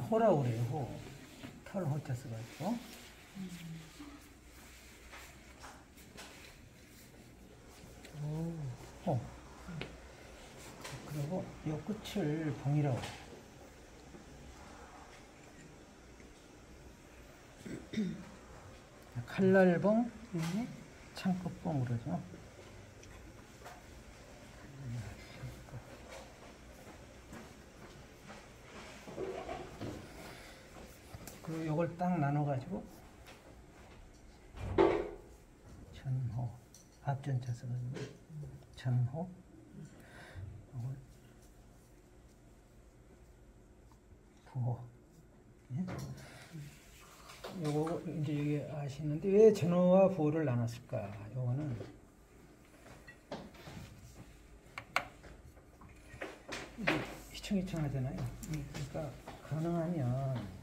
호라고 그래요. 호. 털 호자 써가지고. 호. 그리고 요 끝을 봉이라고 해요. 칼날봉, 창끝봉 그러죠. 그리고 요걸 딱 나눠가지고 전호, 앞전자 써가지고 전호, 요걸 부호. 예? 요거 이제 여기 아시는데 왜 전호와 부호를 나눴을까? 요거는 휘청휘청하잖아요. 그러니까 가능하면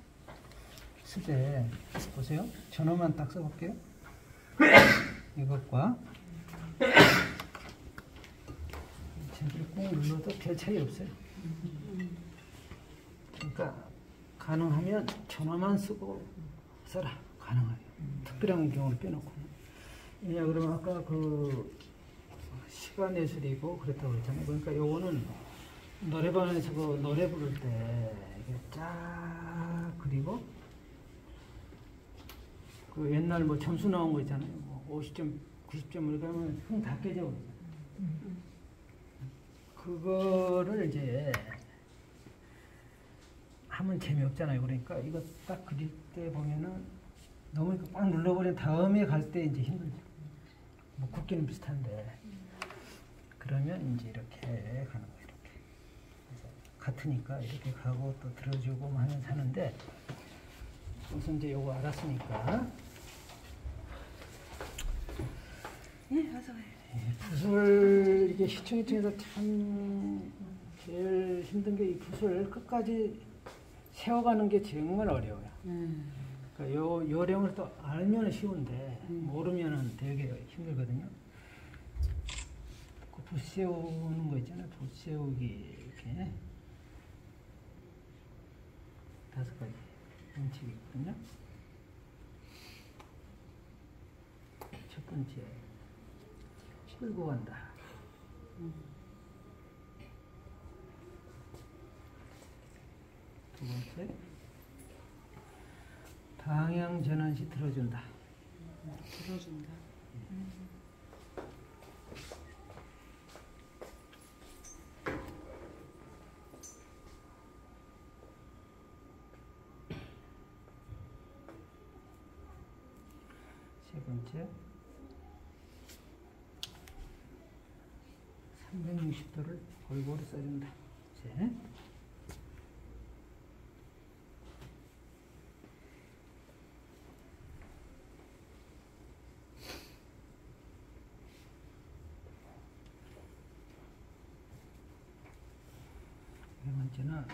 수제 보세요. 전호만 딱 써볼게요. 이것과 젠들을 꾹 눌러도 별 차이 없어요. 그러니까 가능하면 전호만 쓰고 써라. 가능하게. 특별한 경우를 빼놓고. 왜냐 그러면 아까 그 시간 예술이고 그랬다고 그랬잖아요. 그러니까 요거는 노래방에서 그 노래 부를 때 이게 쫙 그리고 그 옛날 뭐 점수 나온 거 있잖아요. 뭐 50점, 90점 이렇게 하면 흥 다 깨져. 그거를 이제 하면 재미없잖아요. 그러니까 이거 딱 그릴 때 보면은 너무 꽉 눌러버린 다음에 갈 때 이제 힘들죠. 뭐 굵기는 비슷한데 그러면 이제 이렇게 가는 거예요. 이렇게 그래서 같으니까 이렇게 가고 또 들어주고 하면 사는데 우선 이제 요거 알았으니까 어서 와요. 붓을 이게 휘청휘청해서 참 제일 힘든 게 이 붓을 끝까지 세워가는 게 정말 어려워요. 그러니까 요 요령을 또 알면 쉬운데 모르면은 되게 힘들거든요. 그 붓 세우는 거 있잖아요. 붓 세우기 이렇게 5가지 원칙이 있거든요. 첫 번째, 끌고 간다. 두 번째, 방향 전환 시 들어준다. 들어준다. 세 번째, 360도를 골고루 써준다. 셋. 네 번째는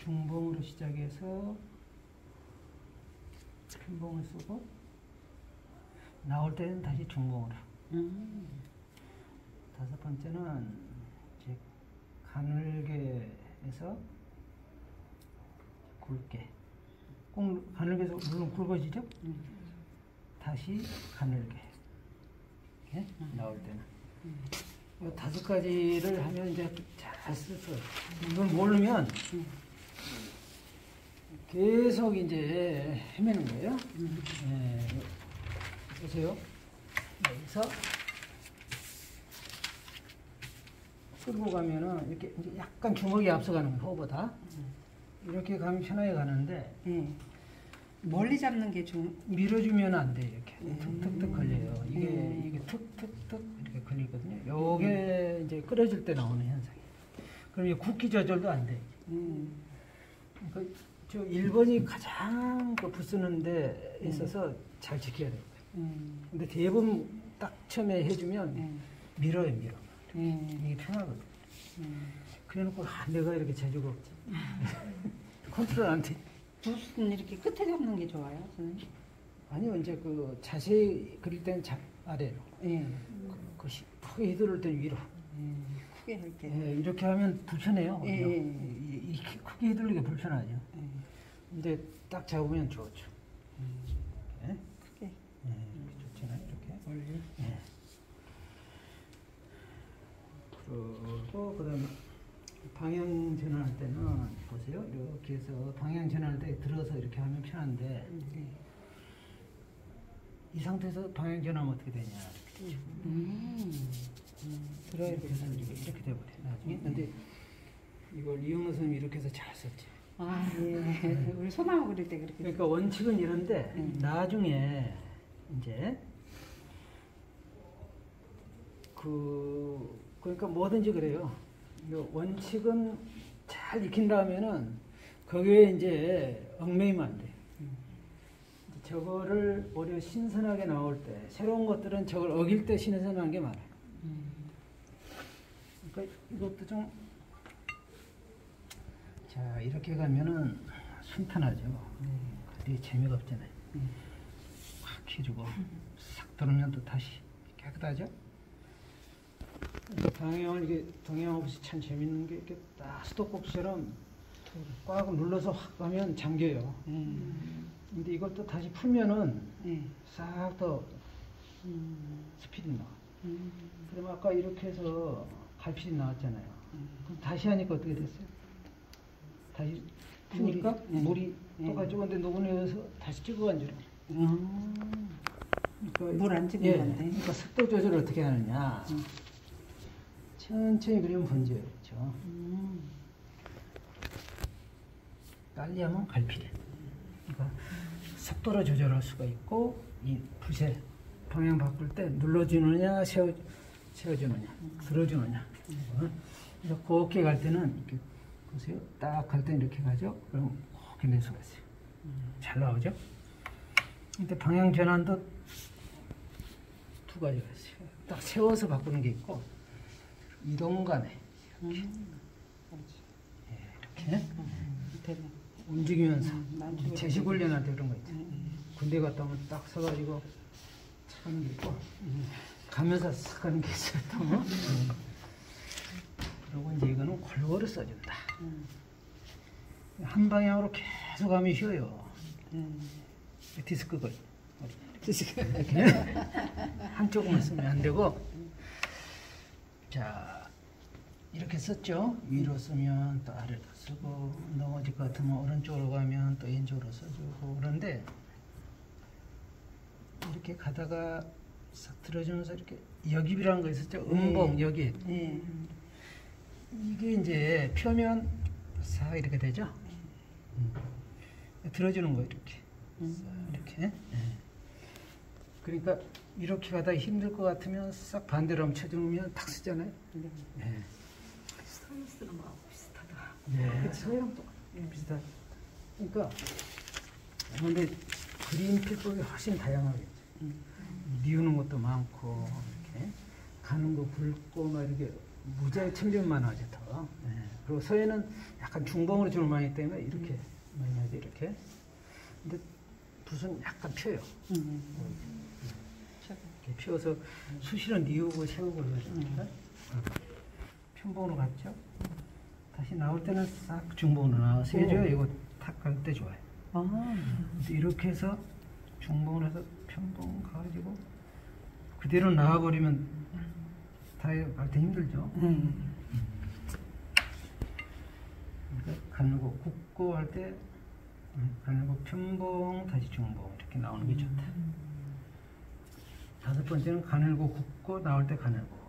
중봉으로 시작해서 큰봉을 쓰고 나올 때는 다시 중봉으로. 다섯 번째는 이제 가늘게에서 굵게. 꼭 가늘게에서 물론 굵어지죠? 다시 가늘게. 이렇게 나올 때는. 이 5가지를 하면 이제 잘 쓰죠. 이걸 모르면 계속 이제 헤매는 거예요. 네. 보세요. 여기서 끌고 가면은 이렇게 이제 약간 주먹이 앞서가는 거예요. 호보다. 이렇게 가면 편하게 가는데 멀리 잡는 게 좀 밀어주면 안 돼요. 이렇게 툭툭툭 걸려요. 이게 툭툭툭 이렇게 걸리거든요. 요게 이제 끓여질 때 나오는 현상이에요. 그럼 이게 굵기 조절도 안 돼. 그러니까 저 1번이 가장 그 붓쓰는 데 있어서 잘 지켜야 돼요. 근데 대부분 딱 처음에 해주면 밀어요, 밀어. 이게 편하거든. 그래놓고 내가 이렇게 재주가 없지. 컨트롤 안 돼. 붓은 이렇게 끝에 잡는 게 좋아요, 선생님? 아니요, 이제 그 자세히 그릴 때는 아래로. 크게 휘두를 때는 위로. 크게 할 때. 이렇게 하면 불편해요. 크게 휘둘리기 불편하죠. 네. 근데 딱 잡으면 좋죠. 네? 크게. 네, 이렇게 좋잖아요. 이렇게. 멀리. 네. 그리고 그다음에 방향 전환할 때는 보세요. 이렇게 해서 방향 전환할 때 들어서 이렇게 하면 편한데 네. 이 상태에서 방향 전환하면 어떻게 되냐. 들어야 이렇게 해서 이렇게 돼버려. 나중에. 근데 이걸 이용호 선생님이 이렇게 해서 잘 썼지. 아, 예. 우리 소나무 그릴 때 그렇게. 그러니까 원칙은 이런데 나중에 이제 그러니까 뭐든지 그래요. 이 원칙은 잘 익힌다면은 거기에 이제 얽매이면 안 돼. 저거를 오히려 신선하게 나올 때 새로운 것들은 저걸 어길 때 신선한 게 많아요. 그러니까 이것도 좀 자 이렇게 가면은 순탄하죠. 되게 재미가 없잖아요. 확 해주고 싹 들으면 또 다시 깨끗하죠. 방향을 이게 동양 없이 참 재밌는 게 이렇게 딱 수도꼭지처럼 꽉 눌러서 확 가면 잠겨요. 근데 이걸 또 다시 풀면은 싹 더 스피드 나와. 그럼 아까 이렇게 해서 갈피디 나왔잖아요. 그럼 다시 하니까 어떻게 됐어요? 다시 푸니까? 물이 똑같이 근데 녹으면서 다시 찍어간지로. 물 안 찍은 건데. 그러니까 습도 조절을 어떻게 하느냐. 천천히 그리면 번져요. 그렇죠? 빨리 하면 갈피돼. 그러니까 속도를 조절할 수가 있고 이 붓에 방향 바꿀 때 눌러주느냐 세워주느냐 들어주느냐. 그래서 곱게 갈 때는 이렇게 보세요. 딱 갈 때는 이렇게 가죠. 그럼 곱게 낼 수가 있어요. 잘 나오죠? 근데 방향 전환도 두 가지가 있어요. 딱 세워서 바꾸는 게 있고 이동 간에 이렇게 되네. 움직이면서 난축으로 제식 훈련할 때 그런 거 있죠. 군대 갔다 오면 딱 서가지고 착 하는 게 있고 가면서 싹 하는 게 있어요. 또. 그리고 이제 이거는 골고루 써준다. 한 방향으로 계속 하면 쉬워요. 디스크 걸. 이렇게 한쪽만 쓰면 안 되고 자 이렇게 썼죠. 위로 쓰면 또 아래로 쓰고 넘어질 것 같으면 오른쪽으로 가면 또 왼쪽으로 써주고 그런데 이렇게 가다가 싹 들어주면서 이렇게 여깁이라는 거 있었죠. 음봉 여깁. 이게 이제 펴면 싹 이렇게 되죠. 들어주는 거예요. 이렇게 이렇게. 그러니까 이렇게 가다 힘들 것 같으면 싹 반대로 한번 쳐주면 탁 쓰잖아요. 네. 스타일스는 뭐 비슷하다. 네. 서양 똑같아. 비슷하다. 그러니까 근데 그림 필법이 훨씬 다양하겠죠. 미우는 것도 많고 이렇게 가는 거 굵고 막 이렇게 무지하게 천변만 하죠. 더. 네. 그리고 서해는 약간 중봉으로 주로 많이 하기 때문에 이렇게 많이 하죠. 이렇게. 근데 붓은 약간 펴요. 이렇게 펴서 수시로 뉘우고 세우고 이러니까 편봉으로 갔죠. 다시 나올 때는 싹 중봉으로 나와서 해줘요. 이거 탁 갈 때 좋아요. 이렇게 해서 중봉으로 해서 편봉 가가지고 그대로 나와버리면 갈 때 힘들죠. 그러니까 가늘고 굽고 할 때 가늘고 편봉 다시 중봉 이렇게 나오는 게 좋다. 다섯 번째는 가늘고 굽고 나올 때 가늘고.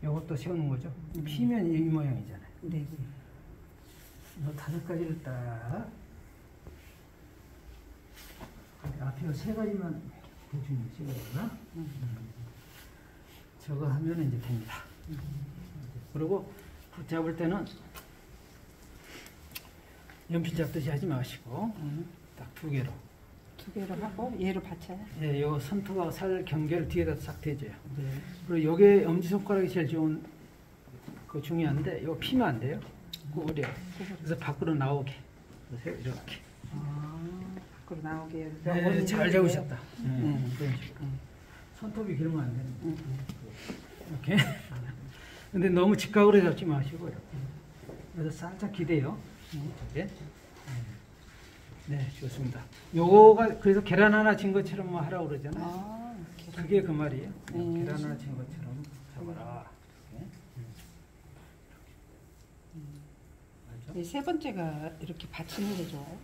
이것도 세우는 거죠. 피면 이 모양이잖아요. 네. 이 다섯 가지를 딱 앞에 세 가지만 대충 찍어야 저거 하면 이제 됩니다. 그리고 붙잡을 때는 연필 잡듯이 하지 마시고 딱 두 개로. 두 개로 하고 얘로 받쳐요. 예, 요 손톱하고 살 경계를 뒤에다 싹 대줘요. 그리고 요게 엄지손가락이 제일 좋은 그 중요한데 요 피면 안 돼요. 구부려. 그래서 밖으로 나오게. 보세요, 이렇게. 밖으로 나오게. 네, 잘 잡으셨다. 그런 식으로. 손톱이 길면 안 되는 거예요. 이렇게. 근데 너무 직각으로 잡지 마시고 이렇게. 그래서 살짝 기대요. 이쪽에. 네, 좋습니다. 요거가 그래서 계란 하나 진 것처럼 뭐 하라고 그러잖아요. 아, 그게 그 말이에요. 네. 계란 하나 진 것처럼 잡아라. 이렇게. 알죠? 이 세 번째가 이렇게 받치는 게 좋아요.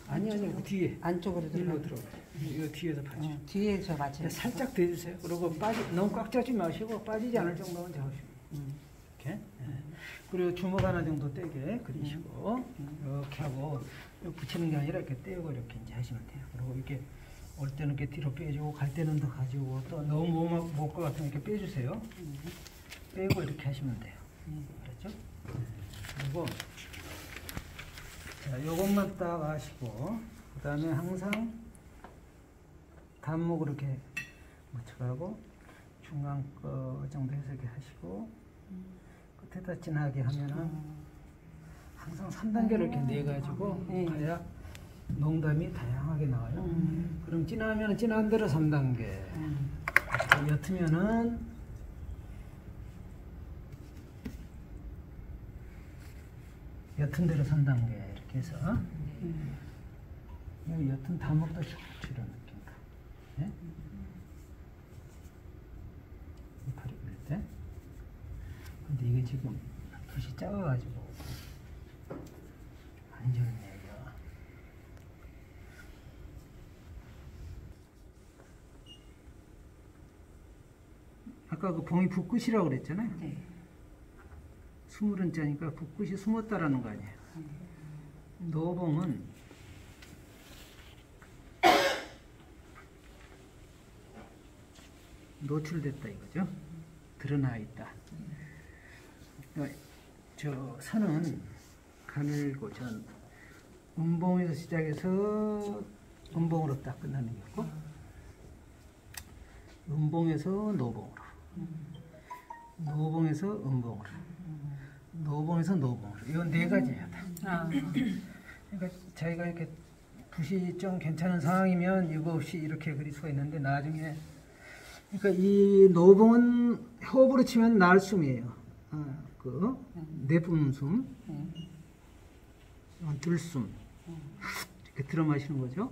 아니 그 뒤에 안쪽으로 일로 들어가. 들어가. 이 뒤에서 받쳐. 뒤에서 맞춰요. 살짝 대주세요. 그리고 너무 꽉 짜지 마시고 빠지지 않을 정도만 잡으시고. 이렇게. 그리고 주먹 하나 정도 떼게 그리시고 이렇게 하고 붙이는 게 아니라 이렇게 떼고 이렇게 이제 하시면 돼요. 그리고 이렇게 올 때는 이렇게 뒤로 빼주고 갈 때는 더 가지고 또 너무 못 것 같으면 이렇게 빼주세요. 빼고 이렇게 하시면 돼요. 알았죠? 그리고 자, 요것만 딱 하시고 그 다음에 항상 단목으로 이렇게 묻혀가고 중간 거 정도 해서 이렇게 하시고 끝에다 진하게 하면은 항상 3단계를 이렇게 내가지고 가야 농담이 다양하게 나와요. 그럼 진하면 진한 대로 3단계, 옅으면은 옅은 대로 3단계 이렇게 해서 이 옅은 다목도 슉 이런 느낌으로. 네? 이파리 그릴 때. 근데 이게 지금 붓이 작아가지고 안 좋네요. 아까 그 봉이 붓끝이라고 그랬잖아요. 네. 20원짜리니까 붓끝이 숨었다라는 거 아니에요. 노봉은 노출됐다 이거죠. 드러나 있다. 그러니까 저 선은 가늘고 전 음봉에서 시작해서 음봉으로 딱 끝나는 거고 음봉에서 노봉으로 노봉에서 음봉으로 노봉에서 노봉으로 이건 네 가지예요. 다. 그러니까 자기가 이렇게 붓이 좀 괜찮은 상황이면 이거 없이 이렇게 그릴 수가 있는데 나중에 그러니까 이 노봉은 호흡으로 치면 날숨이에요. 그 내뿜는 숨, 들숨 이렇게 들어 마시는 거죠.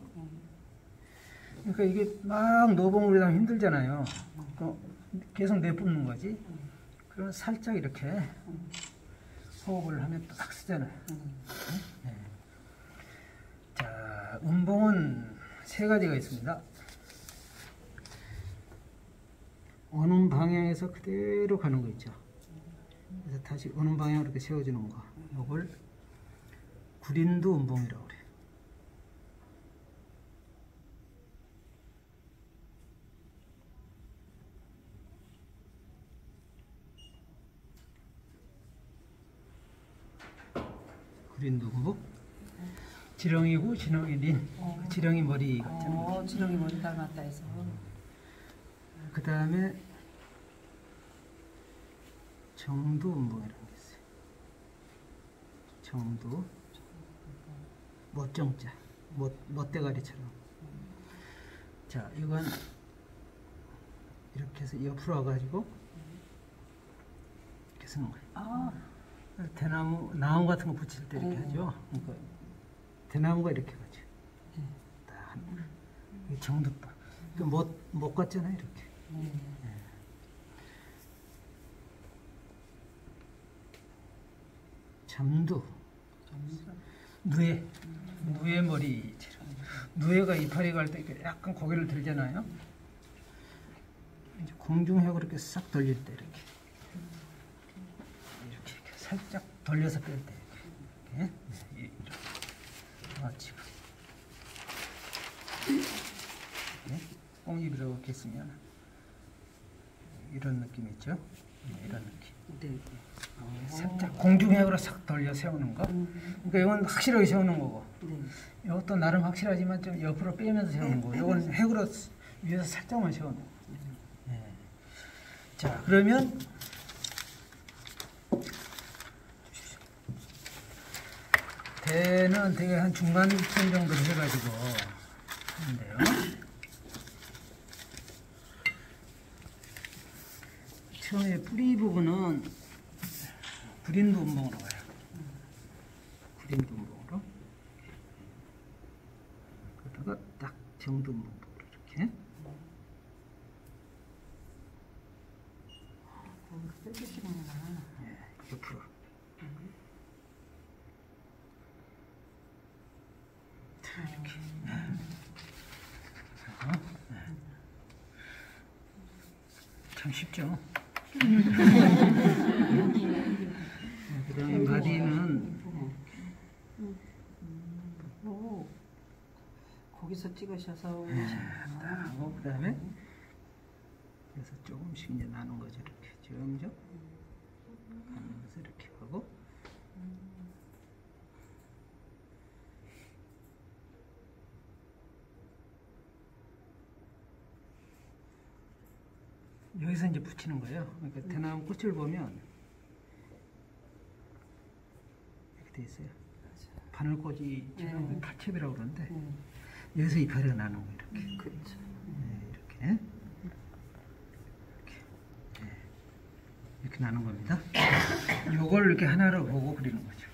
그러니까 이게 막 노봉으로 하면 힘들잖아요. 계속 내뿜는 거지. 그러면 살짝 이렇게 호흡을 하면 딱 쓰잖아요. 네. 자, 음봉은 세 가지가 있습니다. 오는 방향에서 그대로 가는 거 있죠. 그래서 다시 오는 방향으로 이렇게 세워주는 거. 이걸 구린도 음봉이라고 그래요. 구린도 음봉. 지렁이고 지렁이 린. 지렁이 머리 같잖아요. 지렁이 머리 닮았다 해서. 그 다음에 정도 음봉이라는 게 있어요. 정도 멋정자 멋대가리처럼. 자, 이건 이렇게 해서 옆으로 와가지고 이렇게 쓰는 거예요. 대나무 나무 같은 거 붙일 때 이렇게 하죠. 그러니까 대나무가 이렇게 가죠. 딱 이 정도도 못 같잖아요, 이렇게. 잠두 누에 머리 누에가 이파리 갈 때 약간 고개를 들잖아요. 이제 공중하고 이렇게 싹 돌릴 때 이렇게 살짝 돌려서 뺄 때 이렇게 이렇게 맞지고 꽁잎이라고 이렇게 쓰면 이런 느낌 있죠? 이런 느낌. 네. 살짝 공중액으로 싹 돌려 세우는 거. 그러니까 이건 확실하게 세우는 거고. 이것도 나름 확실하지만 좀 옆으로 빼면서 세우는 거. 이건 핵으로 위에서 살짝만 세우는 거. 자, 그러면 대는 되게 한 중간쯤 정도로 해가지고 하는데요. 처음에 뿌리 부분은 구린도 음봉으로 가요. 그림등봉으로 그러다가 딱 정등봉으로 이렇게 쓰시는구나. 옆으로 참 쉽죠. 그다음에 마디는 오, 거기서 찍으셔서 딱 올리시는구나. 하고 그다음에 그래서 조금씩 이제 나눈 거죠. 이렇게 정적 하면서 이렇게 하고 여기서 이제 붙이는 거예요. 그러니까 대나무 꽃을 보면 이렇게 돼 있어요. 바늘꽂이처럼 가채비라고 그러는데 여기서 이파리가 나는 거예요. 이렇게. 그렇죠. 이렇게. 이렇게 나는 겁니다. 요걸 이렇게 하나로 보고 그리는 거죠.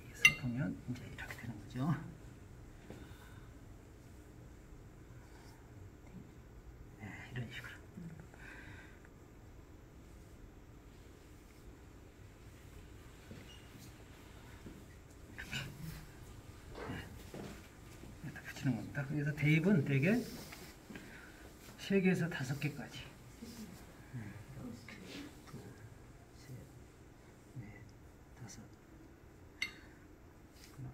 여기서 보면 이제 이렇게 되는 거죠. 이런 식으로. 이렇게 붙이는 겁니다. 그래서 대입은 대개 3개에서 5개까지. 둘, 셋, 넷, 다섯. 하나,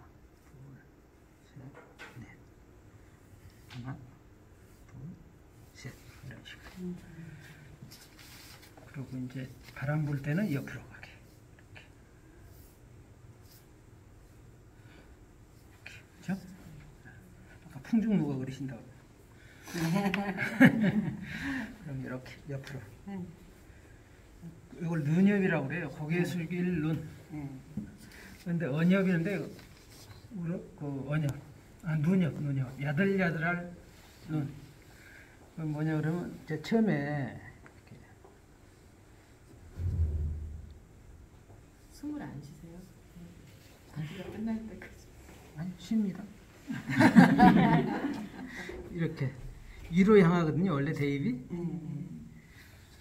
둘, 셋, 넷. 하나, 둘, 셋. 이런 식으로. 그리고 이제 바람 불 때는 옆으로 가게. 이렇게. 그죠? 아까 풍중루가 그리신다고. 그럼 이렇게 옆으로. 이걸 눈엽이라고 그래요. 고개 숙일 눈. 그런데 언엽이는데 그 언엽, 눈엽, 야들야들할 눈. 그 뭐냐 그러면 이제 처음에 이렇게 숨을 안 쉬세요? 단지가 끝날 때까지. 아니 쉽니다. 이렇게 위로 향하거든요. 원래 대입이.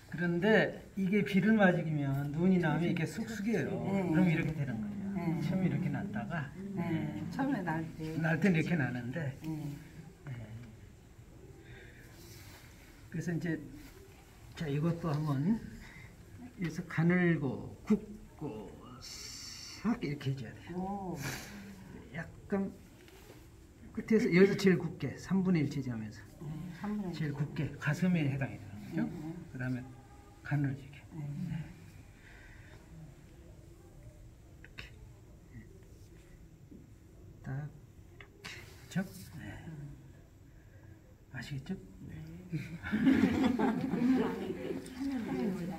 그런데 이게 비를 맞으면 눈이 나면 이게 쑥쑥이에요. 그럼 이렇게 되는 거예요. 처음에 이렇게 났다가 처음에 날 때. 날 때는 이렇게 나는데 그래서 이제 자 이것도 한번 여기서 가늘고 굽고 싹 이렇게 해줘야 돼요. 오. 약간 끝에서 여기서 제일 굽게 3분의 1 제지하면서 3분의 제일 굽게 가슴에 해당이 되는 거죠. 그 다음에 가늘어지게 이렇게 딱 이렇게 그렇죠? 아시겠죠?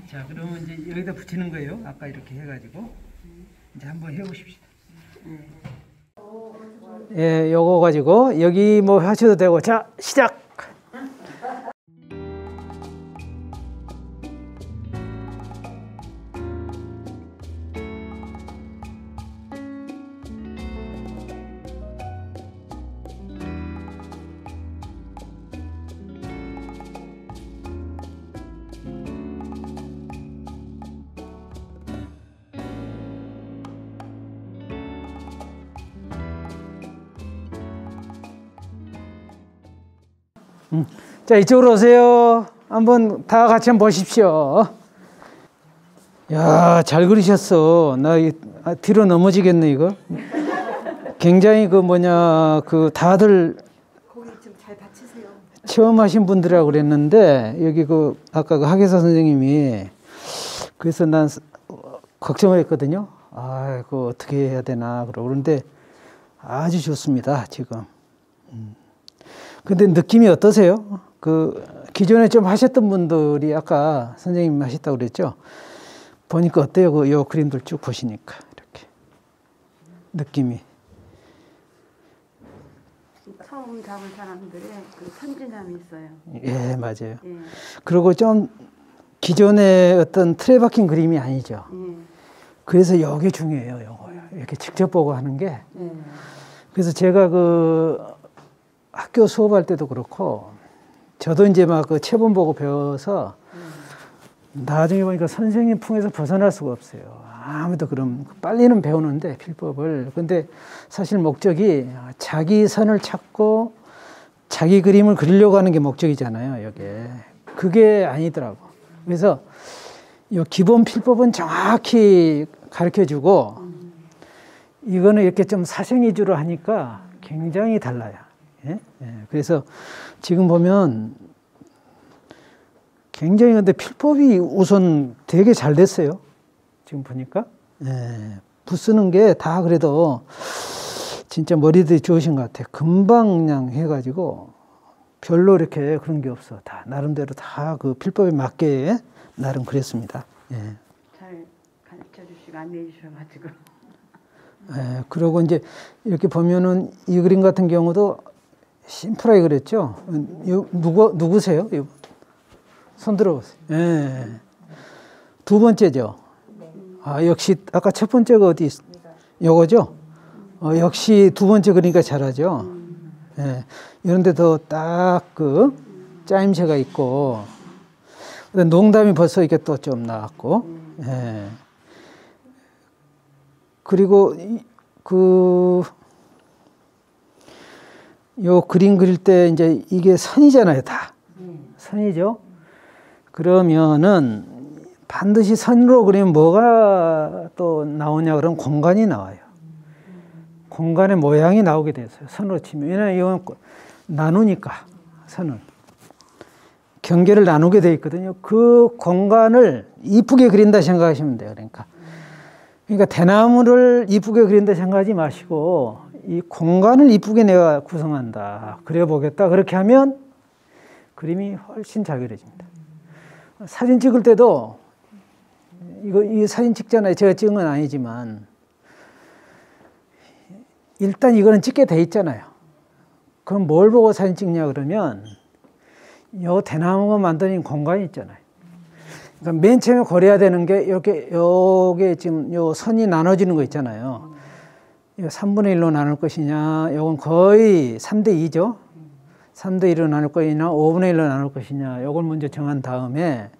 자 그러면 이제 여기다 붙이는 거예요. 아까 이렇게 해가지고 이제 한번 해보십시다. 예, 요거 가지고 여기 뭐 하셔도 되고 자 시작. 자 이쪽으로 오세요. 한번 다 같이 한번 보십시오. 야, 잘 그리셨어. 나 뒤로 넘어지겠네 이거. 굉장히 그 뭐냐 그 다들 거기 좀 잘 받치세요. 처음 하신 분들이라고 그랬는데 여기 그 아까 그 학예사 선생님이 그래서 난 걱정을 했거든요. 아, 그 어떻게 해야 되나 그러는데 아주 좋습니다 지금. 근데 느낌이 어떠세요? 그 기존에 좀 하셨던 분들이 아까 선생님 하셨다고 그랬죠? 보니까 어때요? 그 요 그림들 쭉 보시니까 이렇게 느낌이. 처음 잡은 사람들의 그 선진함이 있어요. 예, 맞아요. 예. 그리고 좀 기존의 어떤 틀에 박힌 그림이 아니죠. 예. 그래서 이게 중요해요. 요거. 이렇게 직접 보고 하는 게. 네. 그래서 제가 그 학교 수업할 때도 그렇고 저도 이제 막 그 체본 보고 배워서 나중에 보니까 선생님 품에서 벗어날 수가 없어요. 아무도 그럼 빨리는 배우는데 필법을. 근데 사실 목적이 자기 선을 찾고 자기 그림을 그리려고 하는 게 목적이잖아요. 이게 그게 아니더라고. 그래서 이 기본 필법은 정확히 가르쳐주고 이거는 이렇게 좀 사생 위주로 하니까 굉장히 달라요. 예? 예. 그래서 지금 보면 굉장히 근데 필법이 우선 되게 잘 됐어요. 지금 보니까. 예. 붓 쓰는 게 다 그래도 진짜 머리들이 좋으신 것 같아요. 금방 그냥 해가지고 별로 이렇게 그런 게 없어. 다 나름대로 다 그 필법에 맞게 나름 그랬습니다. 예. 잘 가르쳐 주시고 안내해 주셔가지고. 예. 그리고 이제 이렇게 보면은 이 그림 같은 경우도 심플하게 그랬죠. 누구세요? 손 들어보세요. 예. 두 번째죠. 아, 역시 아까 첫 번째가 어디 있, 요거죠? 역시 두 번째 그러니까 잘하죠. 예. 이런데 더 딱 그 짜임새가 있고, 농담이 벌써 이게 또 좀 나왔고, 예. 그리고 요 그림 그릴 때 이제 이게 선이잖아요, 다. 선이죠. 그러면은 반드시 선으로 그리면 뭐가 또 나오냐 그러면 공간이 나와요. 공간의 모양이 나오게 됐어요. 선으로 치면. 왜냐하면 이건 나누니까 선은. 경계를 나누게 되어 있거든요. 그 공간을 이쁘게 그린다 생각하시면 돼요. 그러니까 대나무를 이쁘게 그린다 생각하지 마시고 이 공간을 이쁘게 내가 구성한다. 그려보겠다. 그렇게 하면 그림이 훨씬 잘 그려집니다. 사진 찍을 때도 이 사진 찍잖아요. 제가 찍은 건 아니지만 일단 이거는 찍게 돼 있잖아요. 그럼 뭘 보고 사진 찍냐 그러면 요 대나무가 만드는 공간이 있잖아요. 그러니까 맨 처음에 고려해야 되는 게 이렇게 요게 지금 요 선이 나눠지는 거 있잖아요. 이거 3분의 1로 나눌 것이냐, 요건 거의 3대 2죠. 3대 1로 나눌 것이냐, 5분의 1로 나눌 것이냐, 요걸 먼저 정한 다음에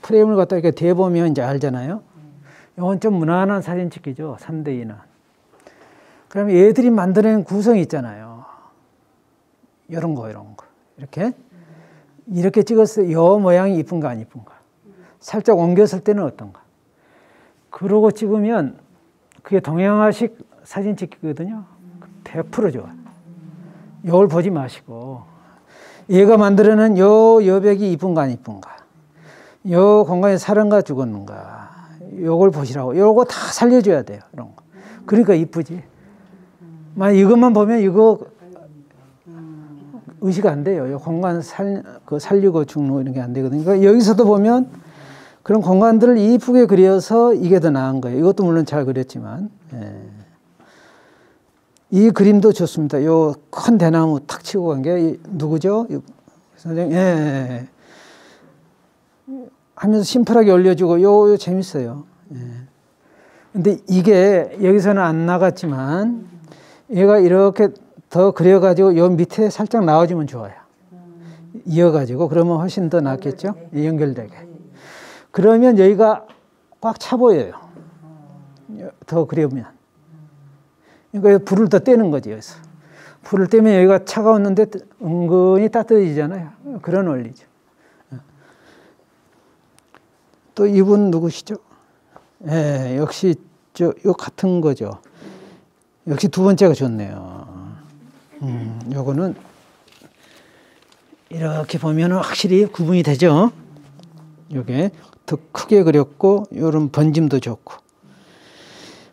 프레임을 갖다 이렇게 대보면 이제 알잖아요. 요건 좀 무난한 사진 찍기죠. 3대 2는. 그러면 얘들이 만드는 구성이 있잖아요. 요런 거. 이렇게 찍었을 때 요 모양이 이쁜가 안 이쁜가. 살짝 옮겼을 때는 어떤가. 그러고 찍으면 그게 동양화식 사진 찍기거든요. 100% 좋아. 요걸 보지 마시고 얘가 만들어낸 요 여백이 이쁜가 안 이쁜가. 요 공간에 살았는가 죽었는가. 요걸 보시라고. 요거 다 살려줘야 돼요. 이런 거. 그러니까 이쁘지. 만약 이것만 보면 이거 의식 안 돼요. 요 공간 살리고 죽는 이런 게 안 되거든요. 그러니까 여기서도 보면 그런 공간들을 이쁘게 그려서 이게 더 나은 거예요. 이것도 물론 잘 그렸지만. 예. 이 그림도 좋습니다. 요 큰 대나무 탁 치고 간 게 누구죠? 선생님, 예. 하면서 심플하게 올려주고, 요 재밌어요. 예. 근데 이게 여기서는 안 나갔지만, 얘가 이렇게 더 그려가지고 요 밑에 살짝 나와주면 좋아요. 이어가지고, 그러면 훨씬 더 낫겠죠? 연결되게. 그러면 여기가 꽉 차 보여요. 더 그려보면. 그러니까 불을 더 떼는 거지, 여기서. 불을 떼면 여기가 차가웠는데 은근히 따뜻해지잖아요. 그런 원리죠. 또 이분 누구시죠? 예, 역시 요 같은 거죠. 역시 두 번째가 좋네요. 요거는 이렇게 보면 확실히 구분이 되죠. 요게 더 크게 그렸고 요런 번짐도 좋고.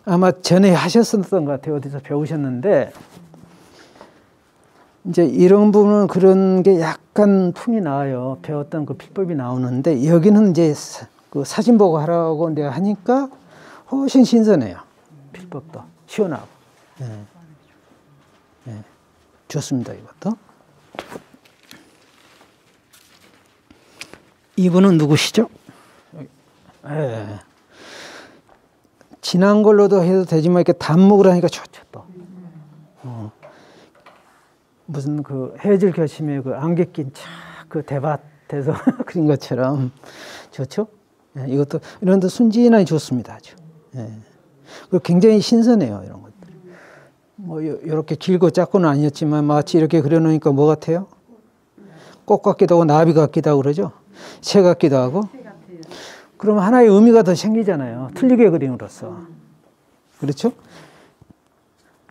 아마 전에 하셨었던 것 같아요. 어디서 배우셨는데 이제 이런 부분은 그런 게 약간 풍이 나와요. 배웠던 그 필법이 나오는데 여기는 이제 그 사진 보고 하라고 내가 하니까 훨씬 신선해요. 필법도 시원하고. 예. 예. 좋습니다. 이것도. 이분은 누구시죠? 예. 진한 걸로도 해도 되지만 이렇게 단목으로 하니까 좋죠 또. 무슨 그 해질 결심에 그 안개 낀 그 대밭에서 그린 것처럼 좋죠. 예, 이것도 이런 데 순진하게 좋습니다. 아주. 예. 그리고 굉장히 신선해요 이런 것들. 뭐 이렇게 길고 작고는 아니었지만 마치 이렇게 그려놓으니까 뭐 같아요? 꽃 같기도 하고 나비 같기도 하고 그러죠. 새 같기도 하고. 그러면 하나의 의미가 더 생기잖아요. 틀리게 그림으로써. 그렇죠?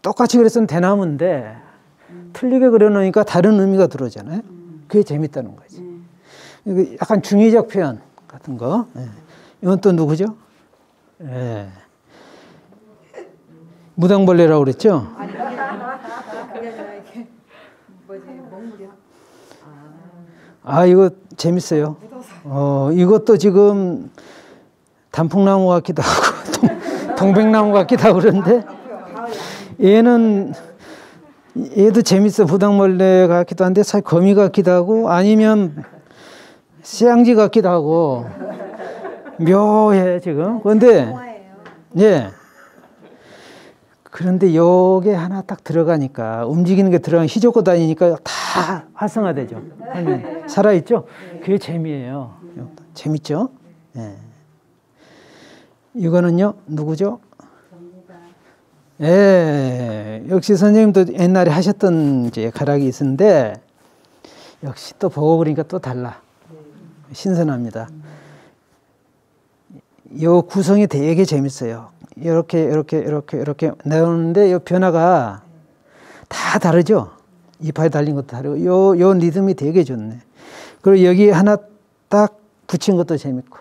똑같이 그렸으면 대나무인데 틀리게 그려놓으니까 다른 의미가 들어오잖아요. 그게 재밌다는 거지. 약간 중의적 표현 같은 거. 예. 이건 또 누구죠? 예. 무당벌레라고 그랬죠? 아니 그게 아니라 이게 뭐지 먹물이야. 아 이거 재밌어요. 이것도 지금 단풍나무 같기도 하고 동백나무 같기도 하고 그런데 얘도 재밌어. 부당벌레 같기도 한데 사실 거미 같기도 하고 아니면 씨양지 같기도 하고 묘해 지금. 그런데 예. 그런데 요게 하나 딱 들어가니까 움직이는 게 들어가면 휘젓고 다니니까 다 활성화되죠. 살아있죠? 그게 재미예요. 재밌죠? 예. 이거는요 누구죠? 예, 역시 선생님도 옛날에 하셨던 이제 가락이 있는데 역시 또 보고 그러니까 또 달라. 신선합니다. 요 구성이 되게 재밌어요. 이렇게 나오는데 요 변화가 다 다르죠. 이파에 달린 것도 다르고 요 리듬이 되게 좋네. 그리고 여기 하나 딱 붙인 것도 재밌고.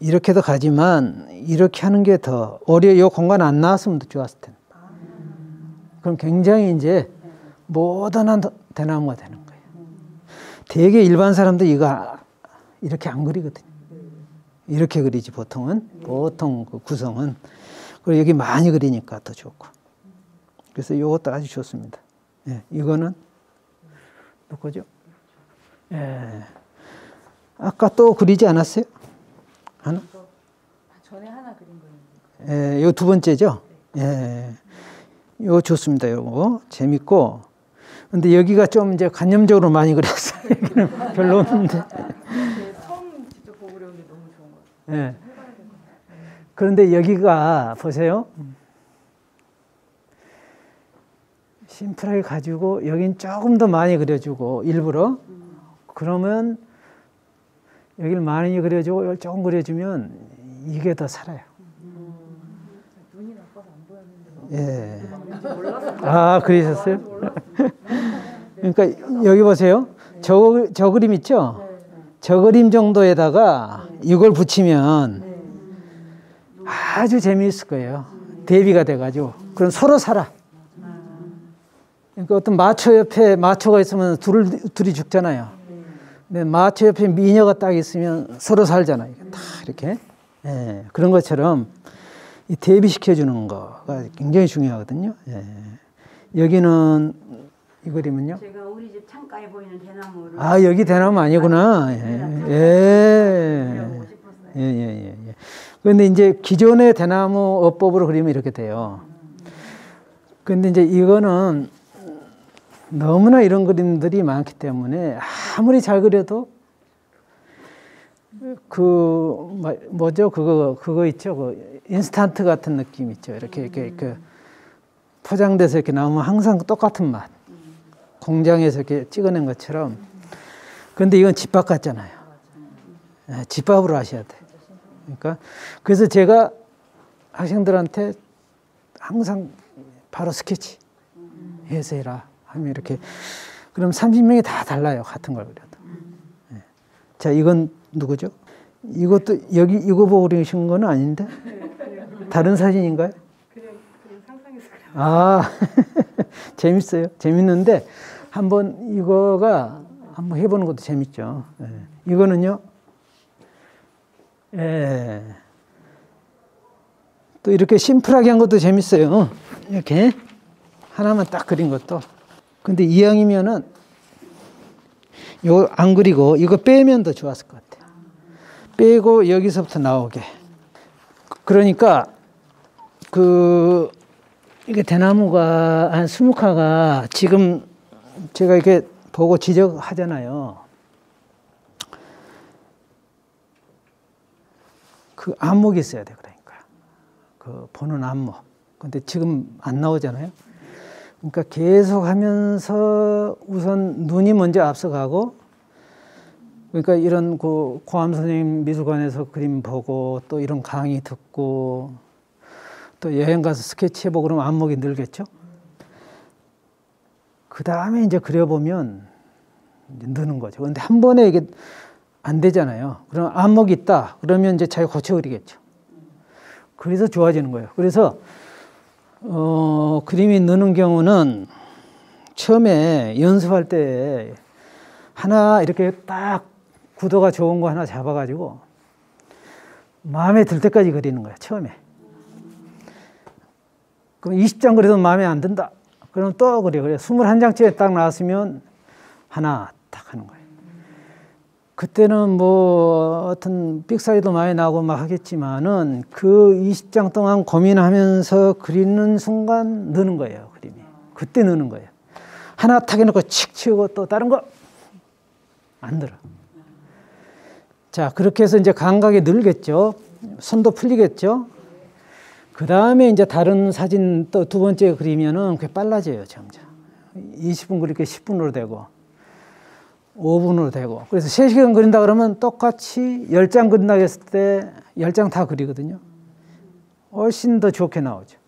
이렇게도 가지만 이렇게 하는 게 더 오히려 요 공간 안 나왔으면 더 좋았을 텐데. 그럼 굉장히 이제 모던한 대나무가 되는 거예요. 되게 일반 사람들 이거 이렇게 안 그리거든요. 이렇게 그리지 보통은. 보통 그 구성은. 그리고 여기 많이 그리니까 더 좋고. 그래서 이것도 아주 좋습니다. 예, 이거는 누구죠? 예. 아까 또 그리지 않았어요? 하나? 전에 하나 그린 거예요. 예, 요 두 번째죠? 예. 요 좋습니다. 요거 재밌고. 근데 여기가 좀 이제 관념적으로 많이 그렸어요. 여기는 별로 없는데. 처음 직접 보고 그렸는데 너무 좋은 것 같아요. 예. 그런데 여기가 보세요. 심플하게 가지고 여긴 조금 더 많이 그려주고 일부러 그러면 여기를 많이 그려주고 여기 조금 그려주면 이게 더 살아요. 눈이 나빠서 안 보였는데. 예. 몰랐어요. 아, 그러셨어요? 그러니까 여기 보세요. 저 그림 있죠? 저 그림 정도에다가 이걸 붙이면 아주 재미있을 거예요. 대비가 돼가지고. 그럼 서로 살아. 그러니까 어떤 마초 옆에 마초가 있으면 둘이 죽잖아요. 근데 마초 옆에 미녀가 딱 있으면 서로 살잖아요. 다 이렇게. 예, 그런 것처럼 이 대비시켜주는 거가 굉장히 중요하거든요. 예. 여기는 이 그림은요? 제가 우리 집 창가에 보이는 대나무를 아, 여기 대나무 아니구나. 예. 예. 그런데 이제 기존의 대나무 어법으로 그리면 이렇게 돼요. 근데 이제 이거는 너무나 이런 그림들이 많기 때문에 아무리 잘 그려도 뭐죠? 그거 있죠? 그 인스턴트 같은 느낌 있죠? 이렇게 포장돼서 이렇게 나오면 항상 똑같은 맛. 공장에서 이렇게 찍어낸 것처럼. 그런데 이건 집밥 같잖아요. 네, 집밥으로 하셔야 돼. 그러니까 그래서 제가 학생들한테 항상 바로 스케치 해서 해라 하면 이렇게 그럼 30명이 다 달라요. 같은 걸 그려도. 네. 자, 이건 누구죠? 이것도 여기 이거 보고 그리신 건 아닌데? 다른 사진인가요? 그냥 상상해서 그래요. 아, 재밌어요. 재밌는데 한번 이거가 한번 해보는 것도 재밌죠. 예. 이거는요. 예. 또 이렇게 심플하게 한 것도 재밌어요. 이렇게 하나만 딱 그린 것도. 근데 이왕이면은 이거 안 그리고 이거 빼면 더 좋았을 것 같아요. 빼고 여기서부터 나오게. 그러니까 이게 대나무가 한 20가가 지금 제가 이렇게 보고 지적하잖아요. 그 안목이 있어야 돼, 그러니까. 그 보는 안목. 근데 지금 안 나오잖아요. 그러니까 계속 하면서 우선 눈이 먼저 앞서가고, 그러니까 이런 고암 선생님 미술관에서 그림 보고 또 이런 강의 듣고 또 여행 가서 스케치 해보고 그러면 안목이 늘겠죠. 그 다음에 이제 그려보면 이제 느는 거죠. 근데 한 번에 이게 안 되잖아요. 그럼 안목이 있다. 그러면 이제 자기가 고쳐 그리겠죠. 그래서 좋아지는 거예요. 그래서 그림이 느는 경우는 처음에 연습할 때 하나 이렇게 딱 구도가 좋은 거 하나 잡아가지고 마음에 들 때까지 그리는 거야, 처음에. 그럼 20장 그려도 마음에 안 든다. 그럼 또 그려. 21장째 딱 나왔으면 하나 딱 하는 거예요. 그때는 뭐 어떤 삑사리도 많이 나고 막 하겠지만은 그 20장 동안 고민하면서 그리는 순간 느는 거예요, 그림이. 그때 느는 거예요. 하나 탁 해놓고 칙 치우고 또 다른 거 안 들어. 자, 그렇게 해서 이제 감각이 늘겠죠. 손도 풀리겠죠. 그 다음에 이제 다른 사진 또 두 번째 그리면은 그게 빨라져요, 점점. 20분 그릴 게 10분으로 되고, 5분으로 되고. 그래서 3시간 그린다 그러면 똑같이 10장 그린다고 했을 때 10장 다 그리거든요. 훨씬 더 좋게 나오죠.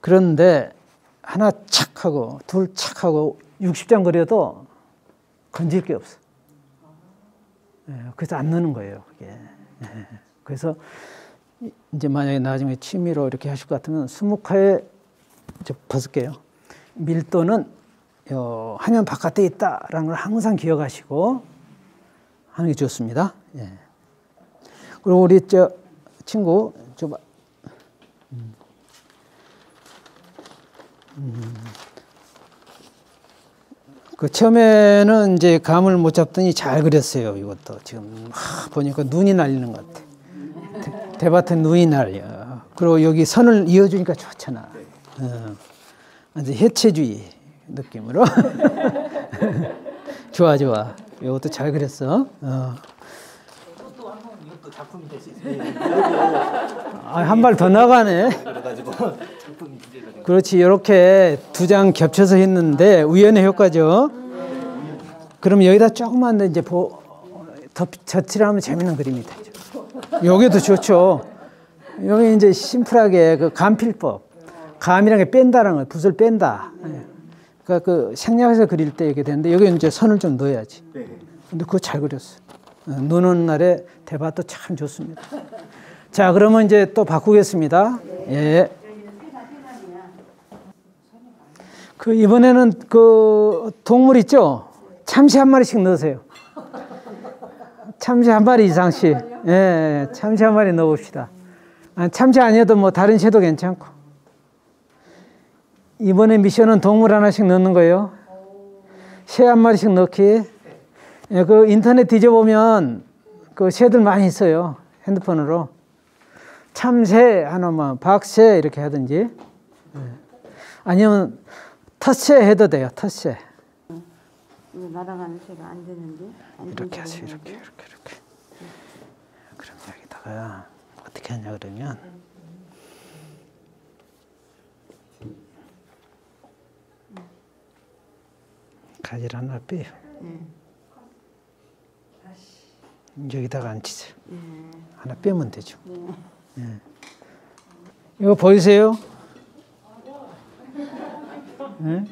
그런데 하나 착 하고, 둘 착 하고, 60장 그려도 건질 게 없어. 그래서 안 느는 거예요, 그게. 그래서 이제 만약에 나중에 취미로 이렇게 하실 것 같으면 20화에 벗을게요. 밀도는 화면 바깥에 있다라는 걸 항상 기억하시고 하는 게 좋습니다. 예. 그리고 우리 친구 줘봐. 그 처음에는 이제 감을 못 잡더니 잘 그렸어요. 이것도 지금 보니까 눈이 날리는 것 같아. 대밭에 눈이 날려. 그리고 여기 선을 이어주니까 좋잖아. 완전 해체주의 느낌으로. 좋아, 좋아. 이것도 잘 그렸어. 이것도 작품이 될 수 있어요. 한 발 더 나가네. 그래가지고 작품이 되죠. 그렇지. 이렇게 두 장 겹쳐서 했는데 우연의 효과죠. 그럼 여기다 조금만 더 이제 덧칠하면 재밌는 그림이 되죠. 여기도 좋죠. 여기 이제 심플하게 그 감필법. 감이라는 게 뺀다라는 거예요. 붓을 뺀다. 그러니까 그 생략해서 그릴 때 이렇게 되는데 여기 이제 선을 좀 넣어야지. 근데 그거 잘 그렸어. 노는 날에 대밭도 참 좋습니다. 자, 그러면 이제 또 바꾸겠습니다. 예. 그 이번에는 그 동물 있죠? 참새 한 마리씩 넣으세요. 참새 한 마리 이상씩. 예, 참새 한 마리 넣어봅시다. 참새 아니어도 뭐 다른 새도 괜찮고. 이번에 미션은 동물 하나씩 넣는 거예요. 새 한 마리씩 넣기. 예, 그 인터넷 뒤져보면 그 새들 많이 있어요. 핸드폰으로. 참새 하나만, 박새 이렇게 하든지. 예. 아니면 텃새 해도 돼요. 텃새. 이거 날아가는 새가 안 되는데. 이렇게 하세요. 이렇게. 그럼 여기다가 어떻게 하냐 그러면 가지를 하나 빼요. 여기다가 앉히세요. 하나 빼면 되죠. 이거 보이세요? 네?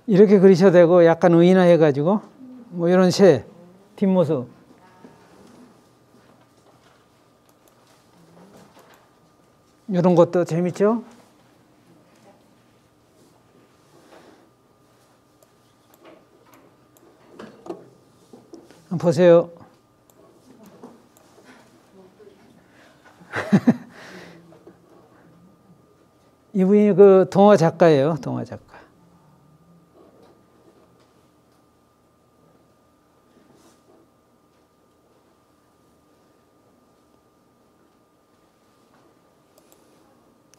이렇게 그리셔도 되고 약간 의인화해가지고 뭐 이런 새 뒷모습 이런 것도 재밌죠? 한번 보세요. 이분이 그 동화 작가예요. 동화 작가.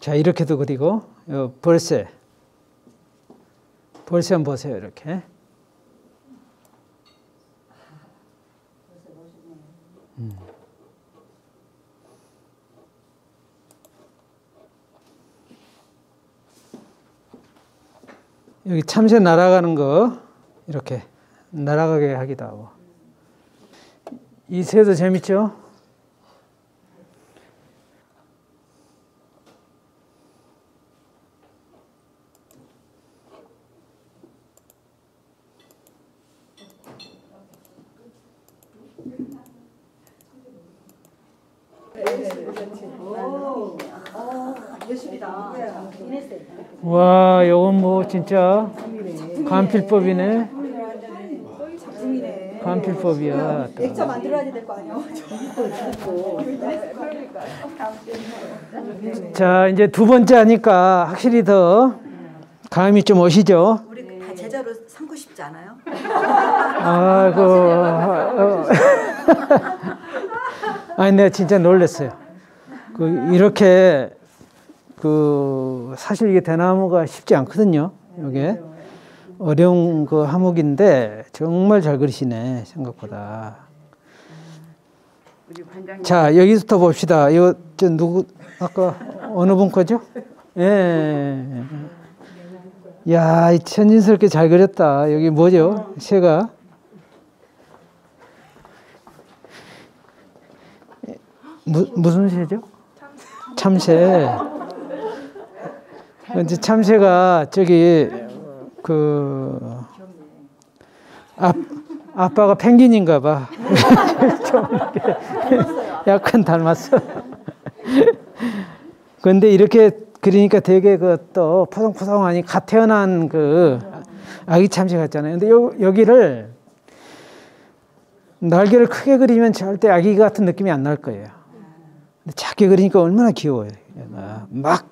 자, 이렇게도 그리고 벌새 한번 보세요. 이렇게. 여기 참새 날아가는 거 이렇게 날아가게 하기도 하고. 이 새도 재밌죠? 와, 요건 뭐 진짜 간필법이네. 간필법이야. 액자 만들어야 될 거 아니야? 자, 이제 두 번째 하니까 확실히 더 감이 좀 오시죠? 우리 다 제자로 삼고 싶지 않아요? 아이고. 아니, 내가 진짜 놀랐어요. 이렇게, 사실 이게 대나무가 쉽지 않거든요. 이게. 어려운 그 화목인데, 정말 잘 그리시네, 생각보다. 우리 관장님. 자, 여기서부터 봅시다. 이거, 아까, 어느 분 거죠? 예. 야, 천진스럽게 잘 그렸다. 여기 뭐죠? 새가. 무슨 새죠? 참새. 이제 참새가 저기 아빠가 펭귄인가 봐. 좀 약간 닮았어. 근데 이렇게 그러니까 되게 또 포송포송하니 갓 태어난 아기 참새 같잖아요. 근데 여기를 날개를 크게 그리면 절대 아기 같은 느낌이 안 날 거예요. 근데 작게 그리니까 얼마나 귀여워요. 얘가. 막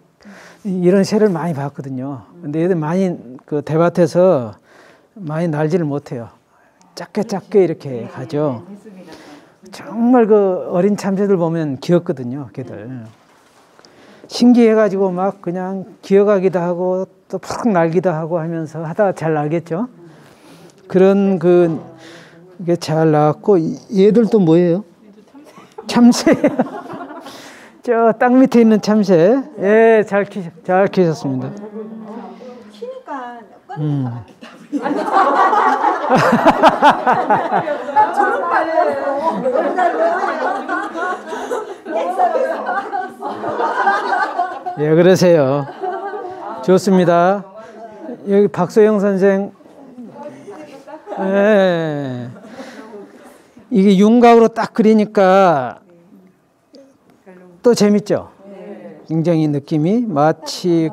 이런 새를 많이 봤거든요. 근데 얘들 많이 대밭에서 많이 날지를 못해요. 작게 이렇게 가죠. 정말 어린 참새들 보면 귀엽거든요. 걔들. 신기해가지고 막 그냥 기어가기도 하고 또 푹 날기도 하고 하면서 하다가 잘 날겠죠. 그런 이게 잘 나왔고, 얘들도 뭐예요? 참새. 저 땅 밑에 있는 참새. 예, 잘 키셨습니다. 키니까 꺼내는 거 같겠다. 저런 말이에요. 예, 그러세요. 좋습니다. 여기 박소영 선생. 예. 이게 윤곽으로 딱 그리니까 또 재밌죠? 굉장히 느낌이 마치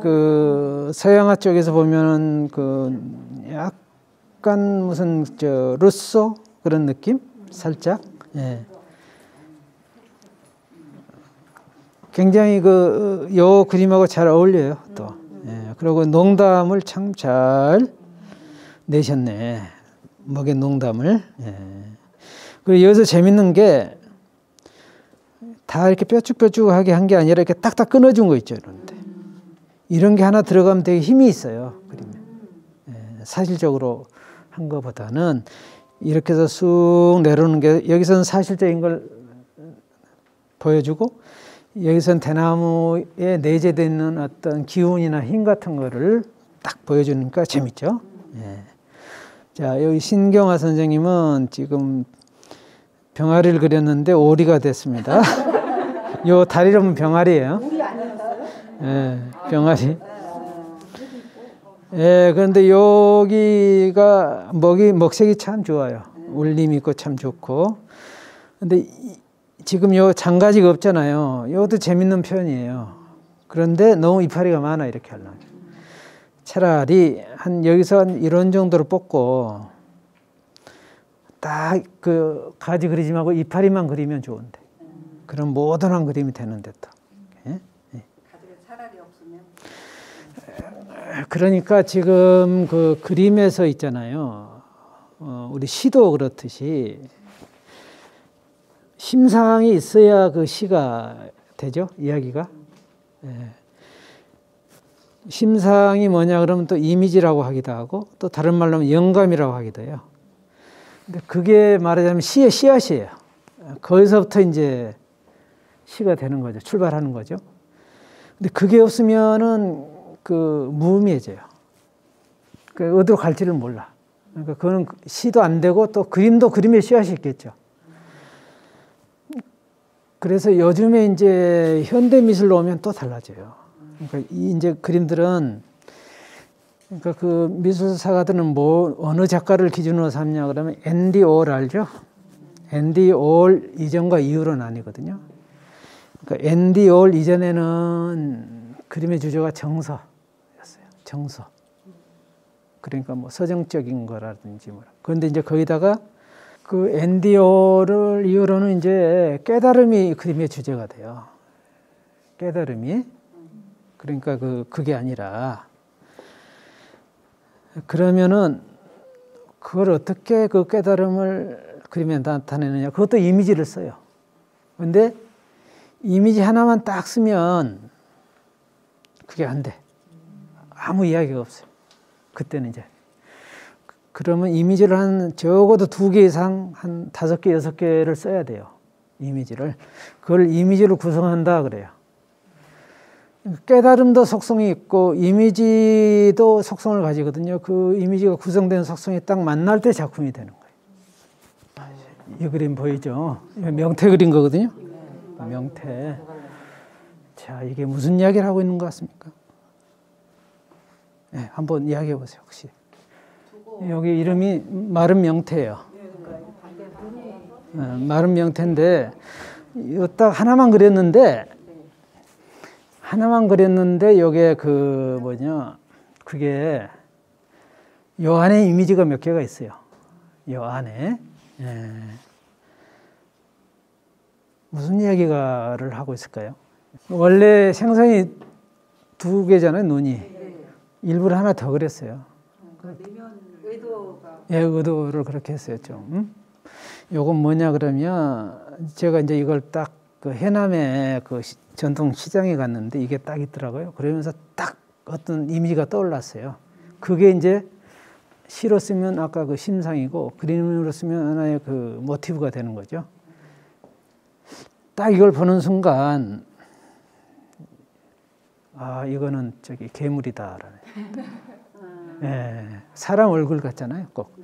서양화 쪽에서 보면은 약간 무슨 루소 그런 느낌? 살짝. 예. 굉장히 요 그림하고 잘 어울려요, 또. 예. 그리고 농담을 참 잘 내셨네. 먹의 농담을. 예. 그리고 여기서 재밌는 게 다 이렇게 뾰족뾰족하게 한 게 아니라 이렇게 딱딱 끊어준 거 있죠. 이런데. 이런 게 하나 들어가면 되게 힘이 있어요. 그림에. 예. 사실적으로 한 것보다는 이렇게 해서 쑥 내려오는 게 여기서는 사실적인 걸 보여주고 여기서는 대나무에 내재되어 있는 어떤 기운이나 힘 같은 거를 딱 보여주니까 재밌죠. 예. 자, 여기 신경화 선생님은 지금 병아리를 그렸는데 오리가 됐습니다. 요 다리 보면 병아리예요. 우리 아니었어요? 예, 병아리. 예, 그런데 여기가 먹색이 참 좋아요. 울림 있고 참 좋고. 근데 지금 요 장가지가 없잖아요. 이것도 재밌는 표현이에요. 그런데 너무 이파리가 많아, 이렇게 하려면. 차라리 여기서 이런 정도로 뽑고 딱 가지 그리지 말고 이파리만 그리면 좋은데. 그럼 모던한 그림이 되는데 또. 예? 예. 가지가 차라리 없으면. 그러니까 지금 그림에서 있잖아요. 우리 시도 그렇듯이 심상이 있어야 그 시가 되죠, 이야기가. 예. 심상이 뭐냐 그러면 또 이미지라고 하기도 하고 또 다른 말로 하면 영감이라고 하기도 해요. 근데 그게 말하자면 시의 씨앗이에요. 거기서부터 이제 시가 되는 거죠. 출발하는 거죠. 근데 그게 없으면은 그 무의미해져요. 그 어디로 갈지를 몰라. 그러니까 그거는 시도 안 되고 또 그림도 그림의 씨앗이 있겠죠. 그래서 요즘에 이제 현대 미술로 오면 또 달라져요. 그러니까 이제 그림들은 그러니까 그 미술사가들은 뭐 어느 작가를 기준으로 삼냐 그러면 앤디 올 알죠? 앤디 올 이전과 이후로 나뉘거든요. 그러니까 앤디 올 이전에는 그림의 주제가 정서였어요. 정서. 그러니까 뭐 서정적인 거라든지 뭐. 그런데 이제 거기다가 그 앤디 올을 이후로는 이제 깨달음이 그림의 주제가 돼요. 깨달음이. 그러니까 그게 아니라 그러면은 그걸 어떻게 그 깨달음을 그림에 나타내느냐. 그것도 이미지를 써요. 근데 이미지 하나만 딱 쓰면 그게 안 돼. 아무 이야기가 없어요. 그때는 이제. 그러면 이미지를 한 적어도 2개 이상 한 5개, 6개를 써야 돼요. 이미지를. 그걸 이미지로 구성한다 그래요. 깨달음도 속성이 있고 이미지도 속성을 가지거든요. 그 이미지가 구성된 속성이 딱 만날 때 작품이 되는 거예요. 이 그림 보이죠? 명태 그린 거거든요. 명태. 자, 이게 무슨 이야기를 하고 있는 것 같습니까? 네, 한번 이야기해 보세요. 혹시 여기 이름이 마른 명태예요. 마른 명태인데 이거 딱 하나만 그렸는데 요게 그 뭐냐 그게 요 안에 이미지가 몇 개가 있어요. 요 안에 무슨 이야기를 하고 있을까요? 원래 생선이 2개잖아요. 눈이 일부러 하나 더 그렸어요. 의도를 그렇게 했어요. 좀. 요건 뭐냐 그러면 제가 이제 이걸 딱 그 해남의 그 전통 시장에 갔는데 이게 딱 있더라고요. 그러면서 딱 어떤 이미지가 떠올랐어요. 그게 이제 시로 쓰면 아까 그 심상이고 그림으로 쓰면 하나의 그 모티브가 되는 거죠. 딱 이걸 보는 순간 아 이거는 저기 괴물이다라는. 예, 사람 얼굴 같잖아요. 꼭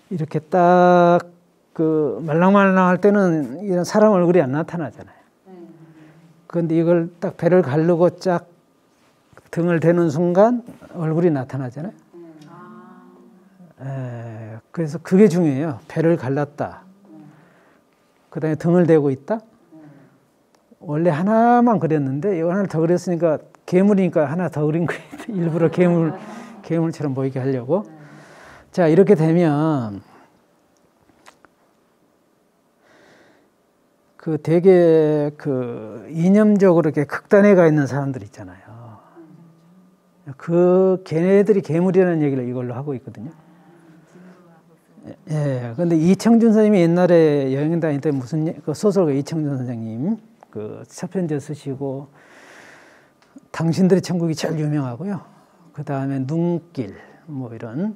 이렇게 딱 그 말랑말랑할 때는 이런 사람 얼굴이 안 나타나잖아요. 그런데 이걸 딱 배를 가르고 쫙 등을 대는 순간 얼굴이 나타나잖아요. 예, 그래서 그게 중요해요. 배를 갈랐다. 그다음에 등을 대고 있다. 원래 하나만 그렸는데 이거 하나를 더 그렸으니까 괴물이니까 하나 더 그린 거예요. 일부러 괴물처럼 보이게 하려고. 자, 이렇게 되면 그 되게 그 이념적으로 이렇게 극단에 가 있는 사람들 있잖아요. 그 걔네들이 괴물이라는 얘기를 이걸로 하고 있거든요. 예. 근데 이청준 선생님이 옛날에 여행 다닐 때 무슨 그 소설가 이청준 선생님 그 첫 편지 쓰시고 당신들의 천국이 제일 유명하고요. 그 다음에 눈길 뭐 이런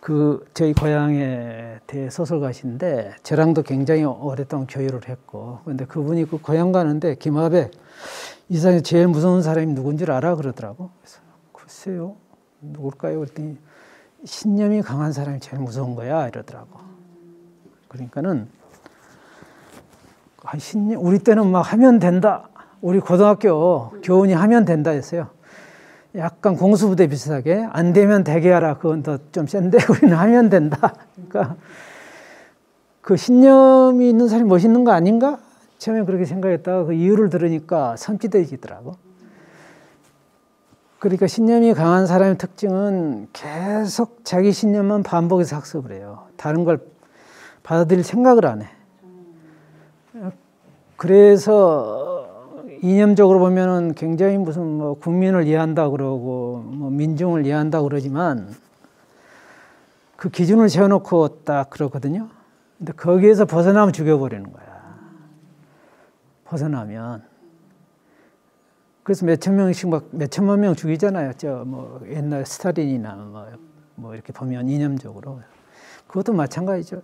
그 저희 고향의 대소설가신데 저랑도 굉장히 오랫동안 교류를 했고 근데 그분이 그 고향 가는데 김하백 이 세상에 제일 무서운 사람이 누군지 알아 그러더라고. 그래서 글쎄요 누굴까요? 그랬더니 신념이 강한 사람이 제일 무서운 거야 이러더라고. 그러니까는 신념 우리 때는 막 하면 된다. 우리 고등학교 교훈이 하면 된다 했어요. 약간 공수부대 비슷하게 안 되면 대기하라. 그건 더 좀 센데 우리는 하면 된다. 그러니까 그 신념이 있는 사람이 멋있는 거 아닌가? 처음에 그렇게 생각했다가 그 이유를 들으니까 섬찟해지더라고. 그러니까 신념이 강한 사람의 특징은 계속 자기 신념만 반복해서 학습을 해요. 다른 걸 받아들일 생각을 안 해. 그래서 이념적으로 보면은 굉장히 무슨 뭐 국민을 이해한다 그러고 뭐 민중을 이해한다 그러지만 그 기준을 세워놓고 딱 그렇거든요. 근데 거기에서 벗어나면 죽여버리는 거야. 벗어나면. 그래서 몇천 명씩 막 몇천만 명 죽이잖아요. 저 뭐 옛날 스탈린이나 뭐 이렇게 보면 이념적으로. 그것도 마찬가지죠.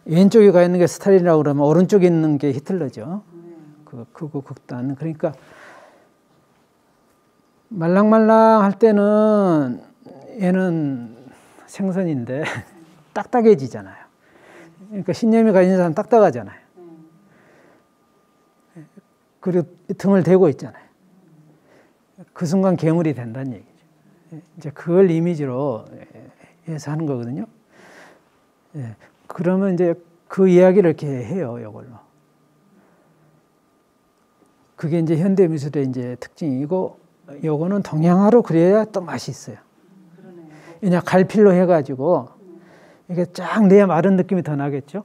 왼쪽에 가 있는 게 스탈린이라고 그러면 오른쪽에 있는 게 히틀러죠. 그 극우 극단. 그러니까 말랑말랑 할 때는 얘는 생선인데 딱딱해지잖아요. 그러니까 신념이 가진 사람 딱딱하잖아요. 그리고 등을 대고 있잖아요. 그 순간 괴물이 된다는 얘기죠. 이제 그걸 이미지로 해서 하는 거거든요. 예. 그러면 이제 그 이야기를 이렇게 해요, 이걸로. 그게 이제 현대 미술의 이제 특징이고, 요거는 동양화로 그려야 또 맛이 있어요. 그냥 갈필로 해가지고 이게 쫙 내야 마른 느낌이 더 나겠죠.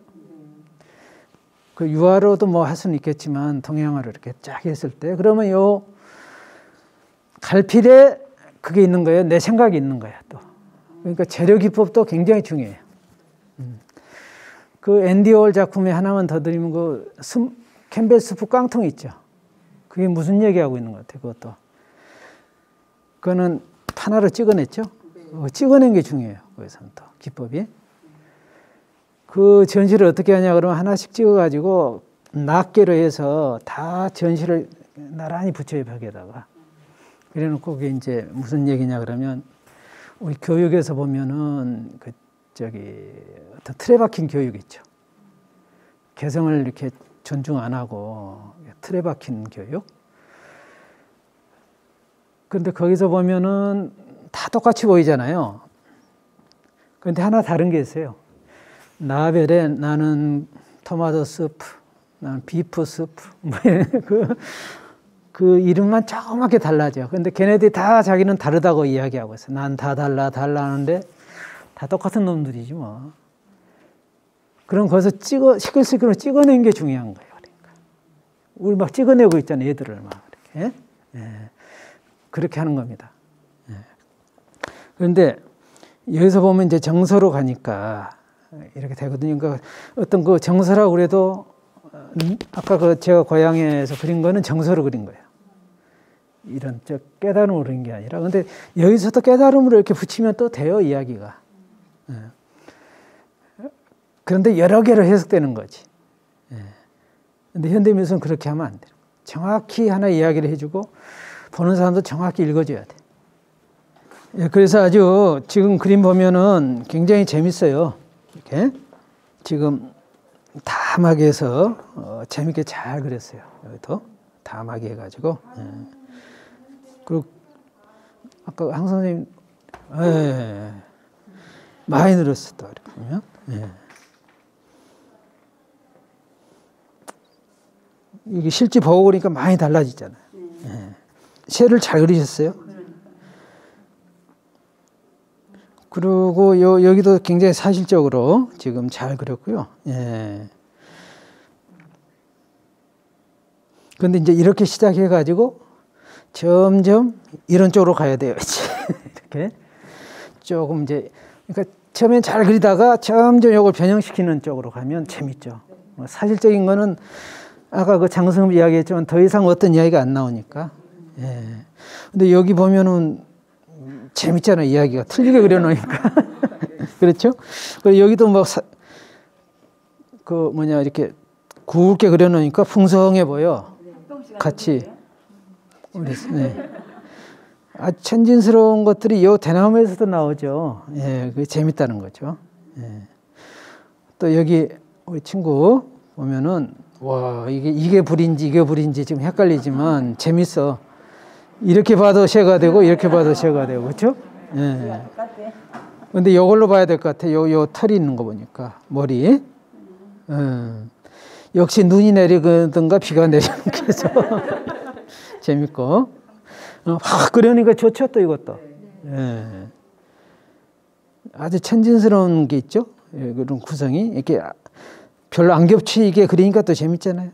그 유화로도 뭐 할 수는 있겠지만 동양화로 이렇게 쫙 했을 때, 그러면 요 갈필에 그게 있는 거예요. 내 생각이 있는 거야 또. 그러니까 재료 기법도 굉장히 중요해요. 그 앤디 월 작품에 하나만 더 드리면 그 캔벨스프 깡통 있죠. 그게 무슨 얘기하고 있는 것 같아요. 그것도. 그거는 하나로 찍어냈죠. 찍어낸 게 중요해요. 거기서는 또 기법이. 그 전시를 어떻게 하냐 그러면 하나씩 찍어가지고 낱개로 해서 다 전시를 나란히 붙여요, 벽에다가. 그래놓고 그게 이제 무슨 얘기냐 그러면 우리 교육에서 보면은 그 어떤 틀에 박힌 교육 있죠. 개성을 이렇게 존중 안 하고 틀에 박힌 교육. 근데 거기서 보면은 다 똑같이 보이잖아요. 근데 하나 다른 게 있어요. 나벨에 나는 토마토 스프, 나는 비프 스프, 그 이름만 조그맣게 달라져. 근데 걔네들이 다 자기는 다르다고 이야기하고 있어. 난 다 달라 하는데 다 똑같은 놈들이지 뭐. 그럼 거기서 시끌시끌 찍어낸 게 중요한 거예요. 그러니까. 우리 막 찍어내고 있잖아요. 얘들을 막 이렇게. 예. 그렇게 하는 겁니다. 예. 그런데 여기서 보면 이제 정서로 가니까 이렇게 되거든요. 그러니까 어떤 그 정서라고 그래도 아까 그 제가 고향에서 그린 거는 정서로 그린 거예요. 이런 깨달음으로 그린 게 아니라. 근데 여기서도 깨달음으로 이렇게 붙이면 또 돼요, 이야기가. 예. 그런데 여러 개로 해석되는 거지. 예. 근데 현대미술은 그렇게 하면 안 돼요. 정확히 하나 이야기를 해주고 보는 사람도 정확히 읽어줘야 돼. 예, 그래서 아주 지금 그림 보면은 굉장히 재밌어요. 이렇게 지금 다하게 해서 재밌게 잘 그렸어요. 여기도 다하게 해가지고. 예. 그리고 아까 황 선생님 많이 늘었어 또 이렇게 보면. 예. 이게 실제 보고 그러니까 많이 달라지잖아요. 예. 새를 잘 그리셨어요. 그리고 여기도 굉장히 사실적으로 지금 잘 그렸고요. 예. 그런데 이제 이렇게 시작해가지고 점점 이런 쪽으로 가야 돼요. 이렇게 조금 이제 그러니까 처음엔 잘 그리다가 점점 이걸 변형시키는 쪽으로 가면 재밌죠. 사실적인 거는 아까 그 장승 이야기했지만 더 이상 어떤 이야기가 안 나오니까. 예. 근데 여기 보면은 재밌잖아요. 이야기가 틀리게 그려놓으니까. 그렇죠? 그리고 여기도 뭐 이렇게 굵게 그려놓으니까 풍성해 보여. 같이. 네. 아주 천진스러운 것들이 이 대나무에서도 나오죠. 예, 그게 재밌다는 거죠. 예. 또 여기 우리 친구 보면은 와 이게 불인지 이게 불인지 지금 헷갈리지만 재밌어. 이렇게 봐도 새가 되고 이렇게 봐도 새가 되고 그렇죠? 예. 근데 이걸로 봐야 될 것 같아. 요 털이 있는 거 보니까 머리. 역시 눈이 내리든가 비가 내리는 게 해서 재밌고 확 그려니까 좋죠 또 이것도. 예. 아주 천진스러운 게 있죠. 예, 그런 구성이 이렇게 별로 안 겹치게 그리니까 또 재밌잖아요.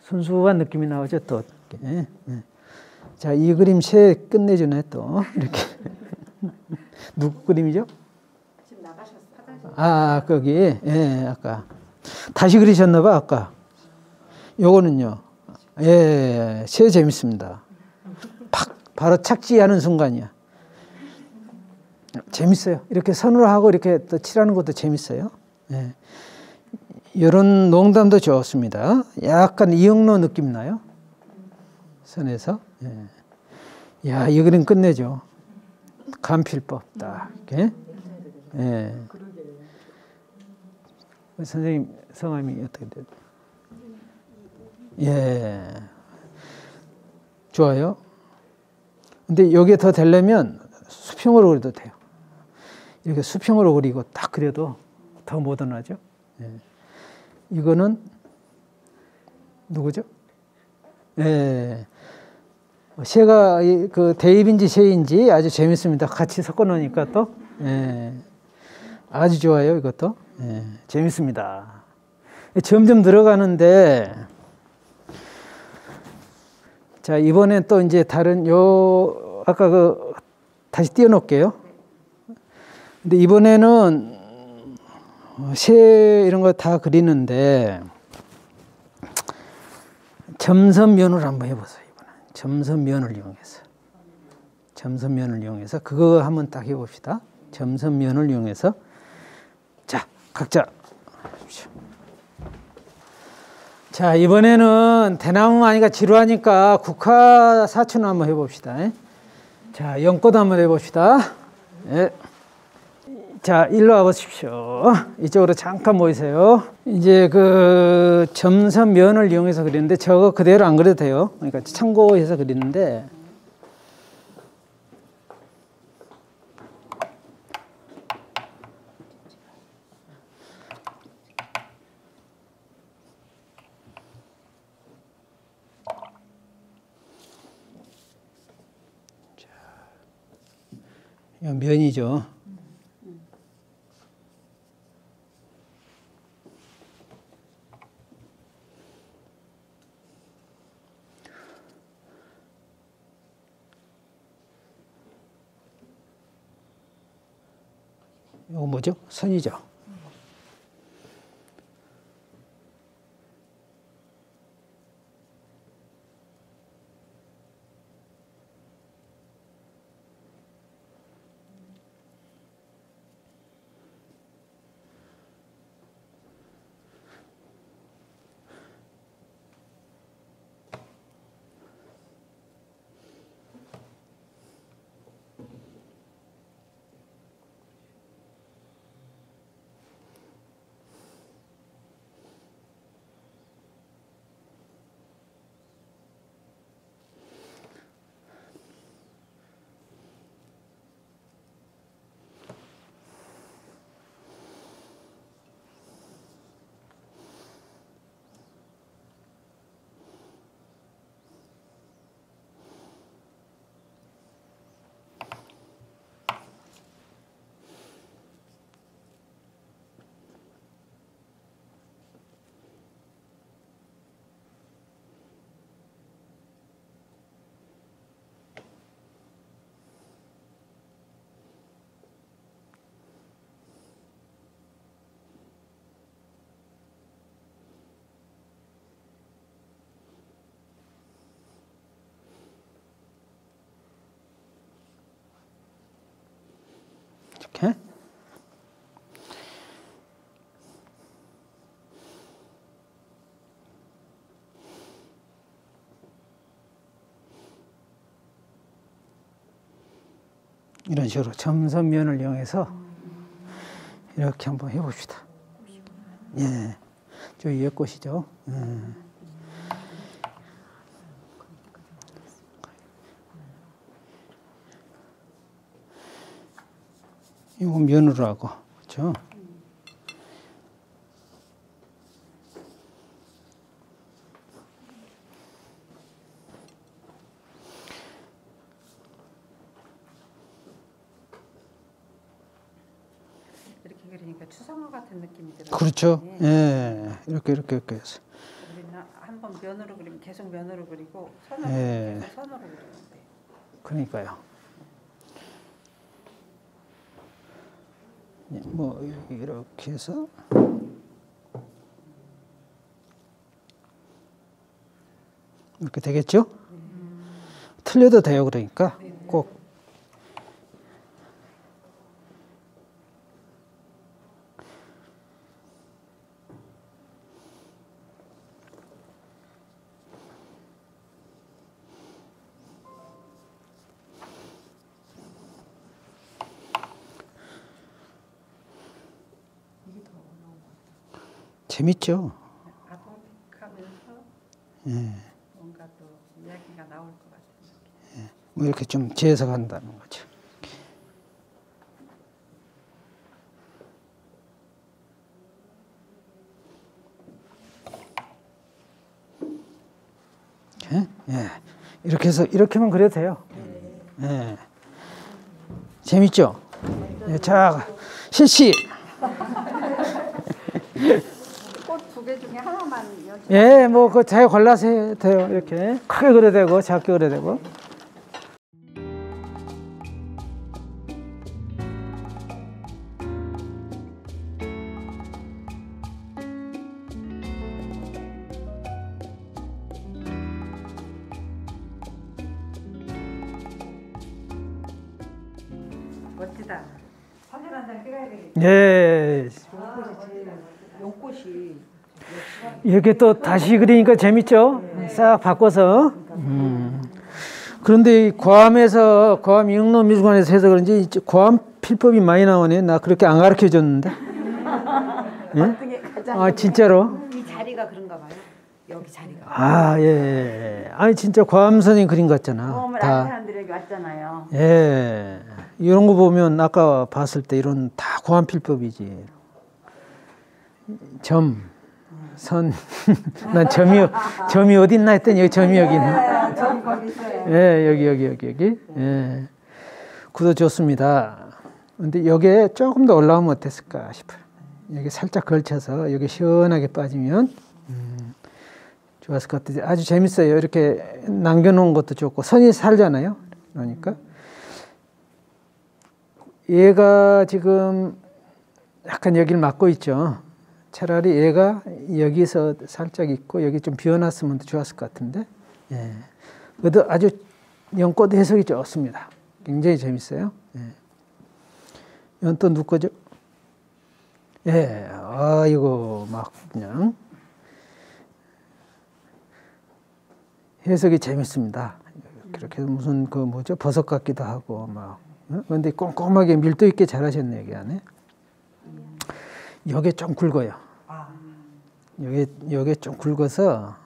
순수한 느낌이 나오죠 또. 예. 예. 자, 이 그림 새 끝내주네 또 이렇게. 누구 그림이죠? 지금 나가셨어요. 아 거기 예 아까 다시 그리셨나 봐 아까. 요거는요. 예, 새 재밌습니다. 바로 착지하는 순간이야. 재밌어요. 이렇게 선으로 하고 이렇게 또 칠하는 것도 재밌어요. 예. 이런 농담도 좋습니다. 약간 이영로 느낌 나요? 선에서. 예. 야, 이 그림 끝내죠. 간필법 딱 이렇게. 예. 선생님 성함이 어떻게 돼요? 예. 좋아요. 근데 여기에 더 되려면 수평으로 그려도 돼요. 이렇게 수평으로 그리고 딱 그려도 더 모던하죠. 예. 이거는 누구죠? 예. 셰가 그 대입인지 셰인지 아주 재밌습니다. 같이 섞어 놓으니까 또 예. 아주 좋아요. 이것도 예. 재밌습니다. 점점 들어가는데 자 이번엔 또 이제 다른 요 아까 그 다시 띄워놓을게요. 근데 이번에는 새 이런 거 다 그리는데 점선면을 한번 해보세요. 이번엔 점선면을 이용해서 그거 한번 딱 해봅시다. 점선면을 이용해서 자 각자 자 이번에는 대나무 아니까 지루하니까 국화사춘 한번 해봅시다. 자 연꽃 한번 해봅시다. 예. 자, 일로 와보십시오. 이쪽으로 잠깐 모이세요. 이제 그 점선면을 이용해서 그리는데 저거 그대로 안 그려도 돼요. 그러니까 참고해서 그리는데 자, 이 면이죠. 이거 뭐죠? 선이죠. 이렇게. 이런 식으로 점선면을 이용해서 이렇게 한번 해봅시다. 예, 저 위에 꽃이죠. 이거 면으로 하고, 그렇죠? 이렇게 그리니까 추상화 같은 느낌이 들어요. 그렇죠. 예, 이렇게 해서. 우리는 한번 면으로 그리면 계속 면으로 그리고 선으로 예. 계속 선으로 그리는데. 그러니까요. 뭐 이렇게 해서 이렇게 되겠죠? 틀려도 돼요. 그러니까 꼭. 재밌죠? 아동하면서 예. 뭔가 또 이야기가 나올 것 같아요. 뭐 이렇게 좀 재해석한다는 거죠. 예? 예. 이렇게 해서 이렇게만 그려도 돼요. 예. 재밌죠? 예, 자, 실시. 꽃 두 개 중에 하나만 여쭤. 예, 뭐 그 잘 골라서 해도 돼요. 이렇게 크게 그려도 되고 작게 그려도 되고. 멋지다. 사진 한 장 찍어야 되겠다. 예. 용꽃이 이렇게 또 다시 그리니까 재밌죠? 싹 바꿔서. 그런데 이 괌에서, 괌 영로미술관에서 해서 그런지 괌 필법이 많이 나오네. 나 그렇게 안 가르쳐 줬는데. 예? 아, 진짜로? 이 자리가 그런가 봐요. 여기 자리가. 아, 예. 아니, 진짜 괌 선생님 그림 같잖아. 경험을 안 사람들이 여기 왔잖아요. 예. 이런 거 보면 아까 봤을 때 이런 다 괌 필법이지. 점, 선. 난 점이 어디 있나 했더니 여기 점이 여기 있네. 저기 거기 있어요. 예, 여기. 예. 구도 좋습니다. 근데 여기에 조금 더 올라오면 어땠을까 싶어요. 여기 살짝 걸쳐서 여기 시원하게 빠지면 좋았을 것 같아요. 아주 재밌어요. 이렇게 남겨놓은 것도 좋고 선이 살잖아요. 그러니까 얘가 지금 약간 여기를 막고 있죠. 차라리 얘가 여기서 살짝 있고 여기 좀 비워놨으면 더 좋았을 것 같은데. 예. 그래도 아주 연꽃 해석이 좋습니다. 굉장히 재밌어요. 예. 이건 또 누구 거죠? 예, 이거 막 그냥 해석이 재밌습니다. 그렇게 무슨 그 뭐죠? 버섯 같기도 하고 막. 그런데 꼼꼼하게 밀도 있게 잘하셨네 여기 안에. 요게 좀 굵어요. 요게 좀 굵어서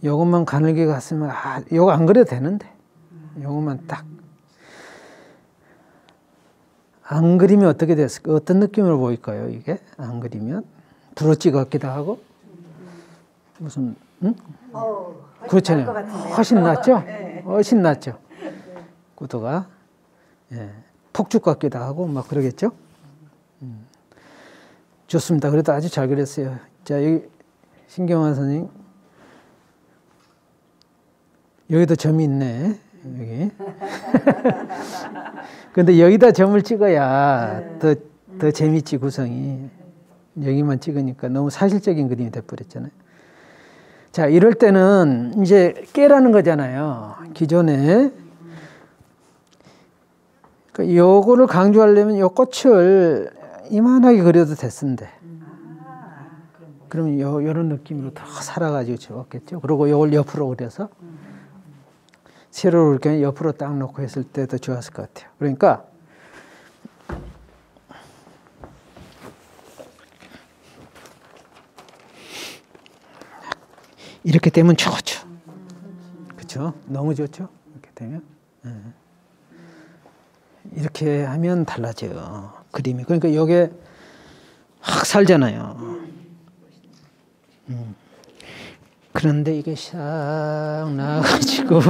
요것만 가늘게 갔으면 요거 안 그려도 되는데 요것만 딱 안 그리면 어떻게 됐을까? 어떤 느낌으로 보일까요? 이게 안 그리면 부러지 같기도 하고 무슨 그렇잖아요. 훨씬 낫죠? 훨씬 낫죠. 구도가 예. 폭죽 같기도 하고 막 그러겠죠? 좋습니다. 그래도 아주 잘 그렸어요. 자, 여기 신경환 선생님 여기도 점이 있네. 여기. 근데 여기다 점을 찍어야 더 재밌지 구성이. 여기만 찍으니까 너무 사실적인 그림이 돼버렸잖아요. 자, 이럴 때는 이제 깨라는 거잖아요. 기존에. 그러니까 요거를 강조하려면 요 꽃을 이만하게 그려도 됐는데. 그러면 요런 느낌으로 더 살아가지고 좋았겠죠. 그리고 요걸 옆으로 그려서 세로로 이렇게 옆으로 딱 놓고 했을 때 더 좋았을 것 같아요. 그러니까 이렇게 되면 좋죠. 그렇죠? 너무 좋죠? 이렇게 되면. 이렇게 하면 달라져요. 그림이. 그러니까 이게 확 살잖아요. 그런데 이게 샥 나와가지고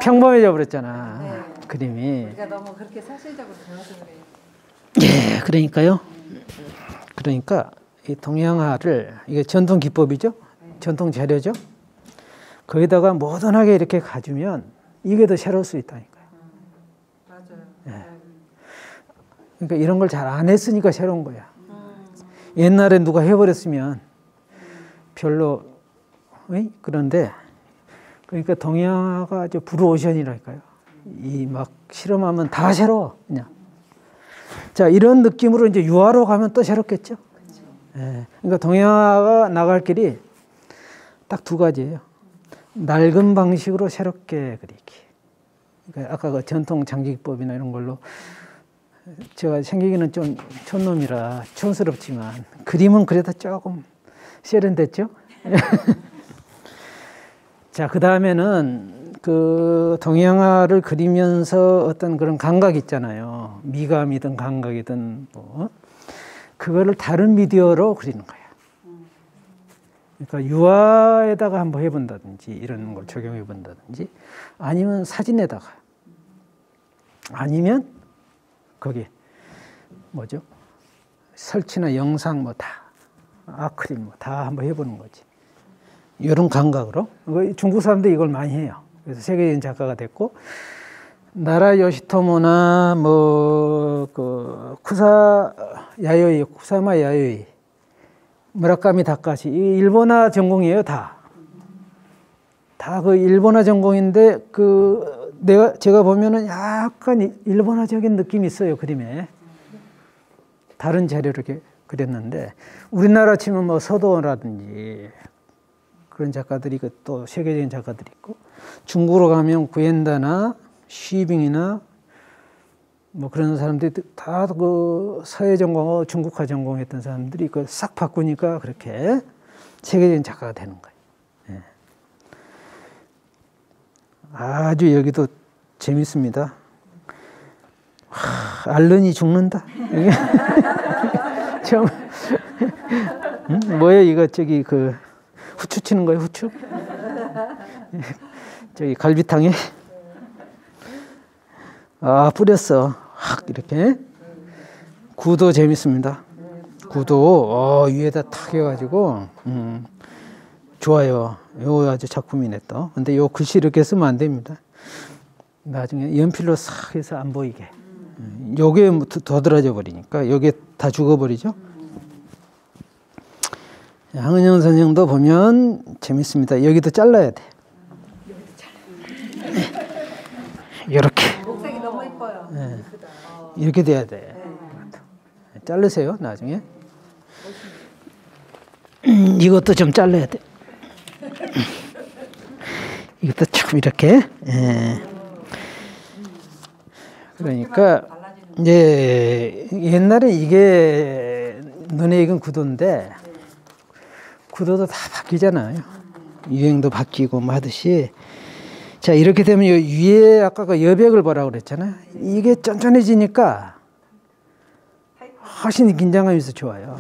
평범해져 버렸잖아. 그림이. 우리가 너무 그렇게 사실적으로 보여서 그래요. 예, 그러니까요. 그러니까 이 동양화를 이게 전통 기법이죠. 전통 재료죠. 거기다가 모던하게 이렇게 가주면 이게 더 새로울 수 있다니까요. 맞아요. 예. 그러니까 이런 걸 잘 안 했으니까 새로운 거야. 옛날에 누가 해버렸으면 별로 그런데 그러니까 동양화가 아주 브루오션이랄까요. 이 막 실험하면 다 새로워 그냥. 자, 이런 느낌으로 이제 유화로 가면 또 새롭겠죠. 예. 그러니까 동양화가 나갈 길이 딱 두 가지예요. 낡은 방식으로 새롭게 그리기. 그러니까 아까 그 전통 장기법이나 이런 걸로 제가 생기기는 좀 촌놈이라 촌스럽지만 그림은 그래도 조금 세련됐죠. 자, 그 다음에는 그 동양화를 그리면서 어떤 그런 감각 있잖아요. 미감이든 감각이든 뭐 그거를 다른 미디어로 그리는 거예요. 그러니까 유화에다가 한번 해본다든지 이런 걸 적용해 본다든지 아니면 사진에다가 아니면 거기 뭐죠? 설치나 영상 뭐 다 아크릴 뭐 다 한번 해보는 거지. 이런 감각으로 중국 사람들이 이걸 많이 해요. 그래서 세계적인 작가가 됐고 나라 요시토모나 뭐 그 쿠사마 야요이 무라카미 다카시 이 일본화 전공이에요. 다 그 일본화 전공인데 그 제가 보면은 약간 일본화적인 느낌이 있어요. 그림에 다른 재료로 이렇게 그렸는데 우리나라 치면 뭐 서도라든지 그런 작가들이 또 세계적인 작가들이 있고 중국으로 가면 구엔다나 쉬빙이나 뭐 그런 사람들이 다 그 서예 전공하고 중국화 전공했던 사람들이 그 싹 바꾸니까 그렇게 세계적인 작가가 되는 거예요. 예. 아주 여기도 재밌습니다. 알른이 죽는다. 처음 뭐예요 이거 저기 그 후추 치는 거예요 후추? 저기 갈비탕에 뿌렸어. 확 이렇게 구도 재밌습니다. 구도 위에다 탁 해가지고 좋아요. 요 아주 작품이네 또. 근데 요 글씨 이렇게 쓰면 안 됩니다. 나중에 연필로 싹 해서 안 보이게. 요게 도드라져 버리니까 요게 다 죽어버리죠. 황은영 선생도 보면 재밌습니다. 여기도 잘라야 돼. 이렇게. 목색이 너무 이뻐요. 네. 이렇게 돼야 돼. 자르세요 나중에. 이것도 좀 잘라야 돼. 이것도 참 이렇게. 그러니까 이제 옛날에 이게 눈에 익은 구도인데 구도도 다 바뀌잖아요. 유행도 바뀌고 뭐 하듯이. 자, 이렇게 되면 위에 아까 그 여백을 보라고 그랬잖아요. 이게 쫀쫀해지니까 훨씬 긴장감이 있어 좋아요.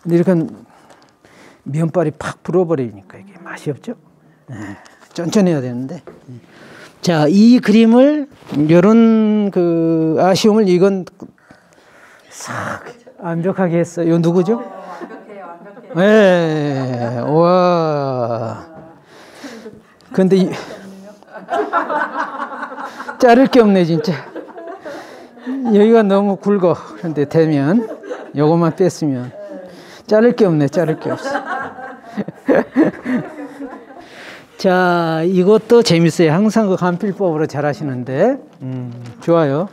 근데 이렇게 면발이 팍 불어버리니까 이게 맛이 없죠. 쫀쫀해야 되는데. 자, 이 그림을 요런 그 아쉬움을 이건 싹 완벽하게 했어요. 요 누구죠? 완벽해요, 완벽해요. 네, 와. 근데 자를 게 없네 진짜. 여기가 너무 굵어. 그런데 되면 요것만 뺐으면 자를 게 없네. 자를 게 없어. 자, 이것도 재밌어요. 항상 그 간필법으로 잘 하시는데 좋아요.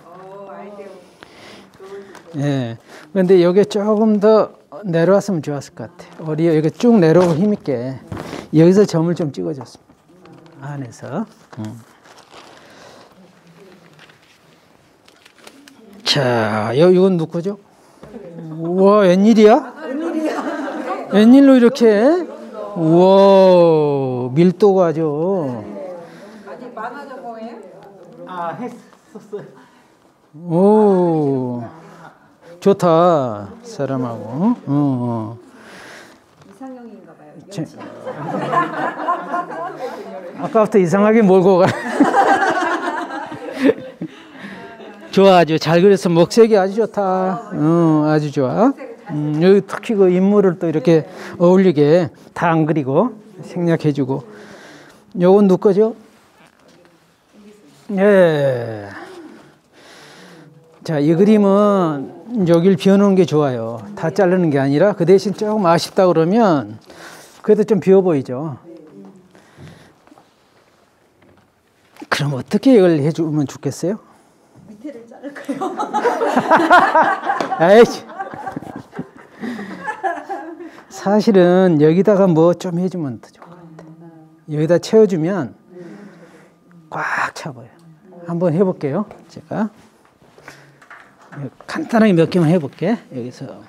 예. 그런데 여기 조금 더 내려왔으면 좋았을 것 같아. 어리에 여기 쭉 내려오고 힘있게 여기서 점을 좀 찍어줬습니다. 안에서. 자, 이건 누구죠? 우와, 웬일이야? 웬일로 이렇게? 우와, 밀도가 아주. 아니 만화 전공이에요? 했었어요. 오, 좋다. 사람하고. 이상형인가 봐요. 아까부터 이상하게 몰고 가. 좋아, 아주 잘 그렸어. 먹색이 아주 좋다. 아주 좋아. 여기 특히 그 인물을 또 이렇게 어울리게 다 안 그리고 생략해주고. 요건 누구 거죠? 예. 자, 이 그림은 여길 비워놓은 게 좋아요. 다 자르는 게 아니라 그 대신 조금 아쉽다 그러면 그래도 좀 비어 보이죠. 그럼 어떻게 이걸 해주면 좋겠어요? 밑에를 자를까요? 아이씨. 사실은 여기다가 뭐 좀 해주면 더 좋을 것 같아요. 여기다 채워주면 꽉 차버려. 한번 해볼게요. 제가 간단하게 몇 개만 해볼게. 여기서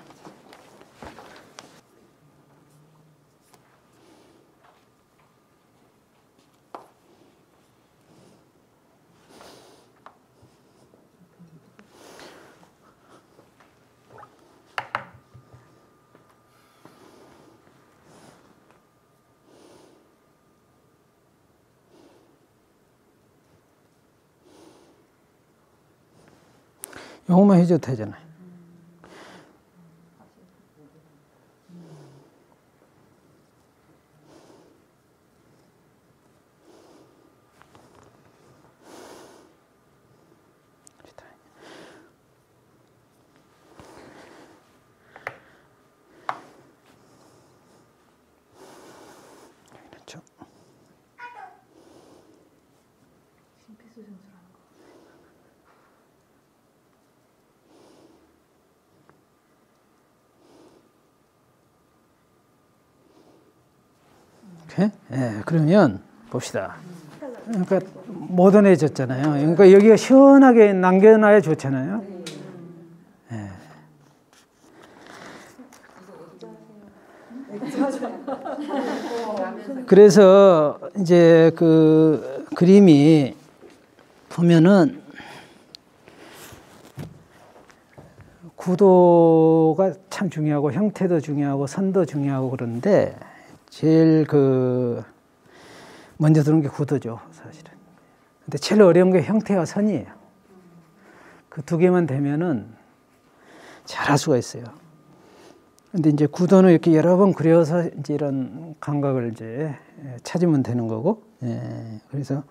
요것만 해줘도 되잖아요. 그렇죠. 예, 그러면 봅시다. 그러니까 모던해졌잖아요. 그러니까 여기가 시원하게 남겨놔야 좋잖아요. 예. 그래서 이제 그 그림이 보면은 구도가 참 중요하고 형태도 중요하고 선도 중요하고 그런데 제일 먼저 들어오는 게 구도죠, 사실은. 근데 제일 어려운 게 형태와 선이에요. 그 두 개만 되면은 잘할 수가 있어요. 근데 이제 구도는 이렇게 여러 번 그려서 이제 이런 감각을 이제 찾으면 되는 거고, 예. 그래서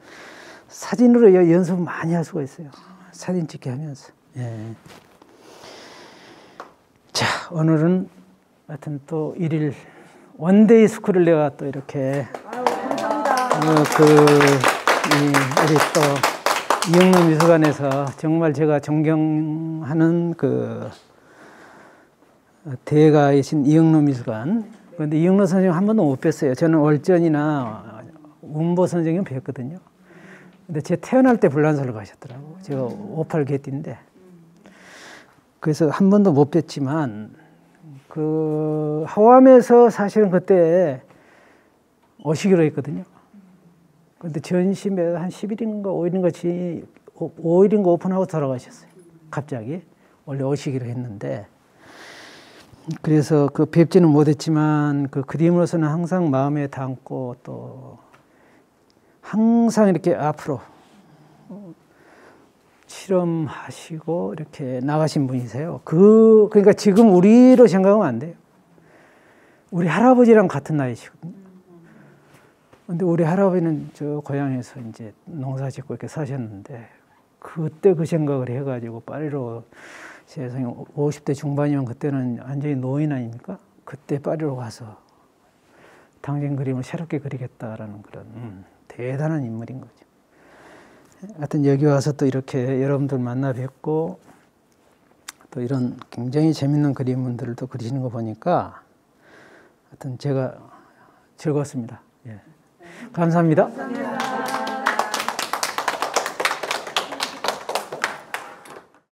사진으로 연습을 많이 할 수가 있어요. 사진 찍기 하면서. 예. 자, 오늘은 하여튼 또 1일 원데이 스쿨을 내가 또 이렇게 우리 또 이영로 미술관에서 정말 제가 존경하는 그 대가이신 이영로 미술관. 그런데 이영로 선생님 한 번도 못 뵀어요. 저는 월전이나 운보 선생님 뵀거든요. 근데 제 태어날 때 불란서를 가셨더라고. 제가 58 개띠인데. 그래서 한 번도 못 뵀지만 그 하왑에서 사실은 그때 오시기로 했거든요. 그런데 전심에 한 10일인가 5일인가 오픈하고 돌아가셨어요. 갑자기. 원래 오시기로 했는데 그래서 그 뵙지는 못했지만 그 그림으로서는 항상 마음에 담고 또 항상 이렇게 앞으로 실험하시고 이렇게 나가신 분이세요. 그러니까 지금 우리로 생각하면 안 돼요. 우리 할아버지랑 같은 나이시거든요. 근데 우리 할아버지는 저 고향에서 이제 농사 짓고 이렇게 사셨는데 그때 그 생각을 해가지고 파리로 세상에 50대 중반이면 그때는 완전히 노인 아닙니까? 그때 파리로 가서 당신 그림을 새롭게 그리겠다라는 그런 대단한 인물인 거죠. 하여튼 여기 와서 또 이렇게 여러분들 만나 뵙고 또 이런 굉장히 재밌는 그림들도 그리시는 거 보니까 하여튼 제가 즐거웠습니다. 예. 감사합니다.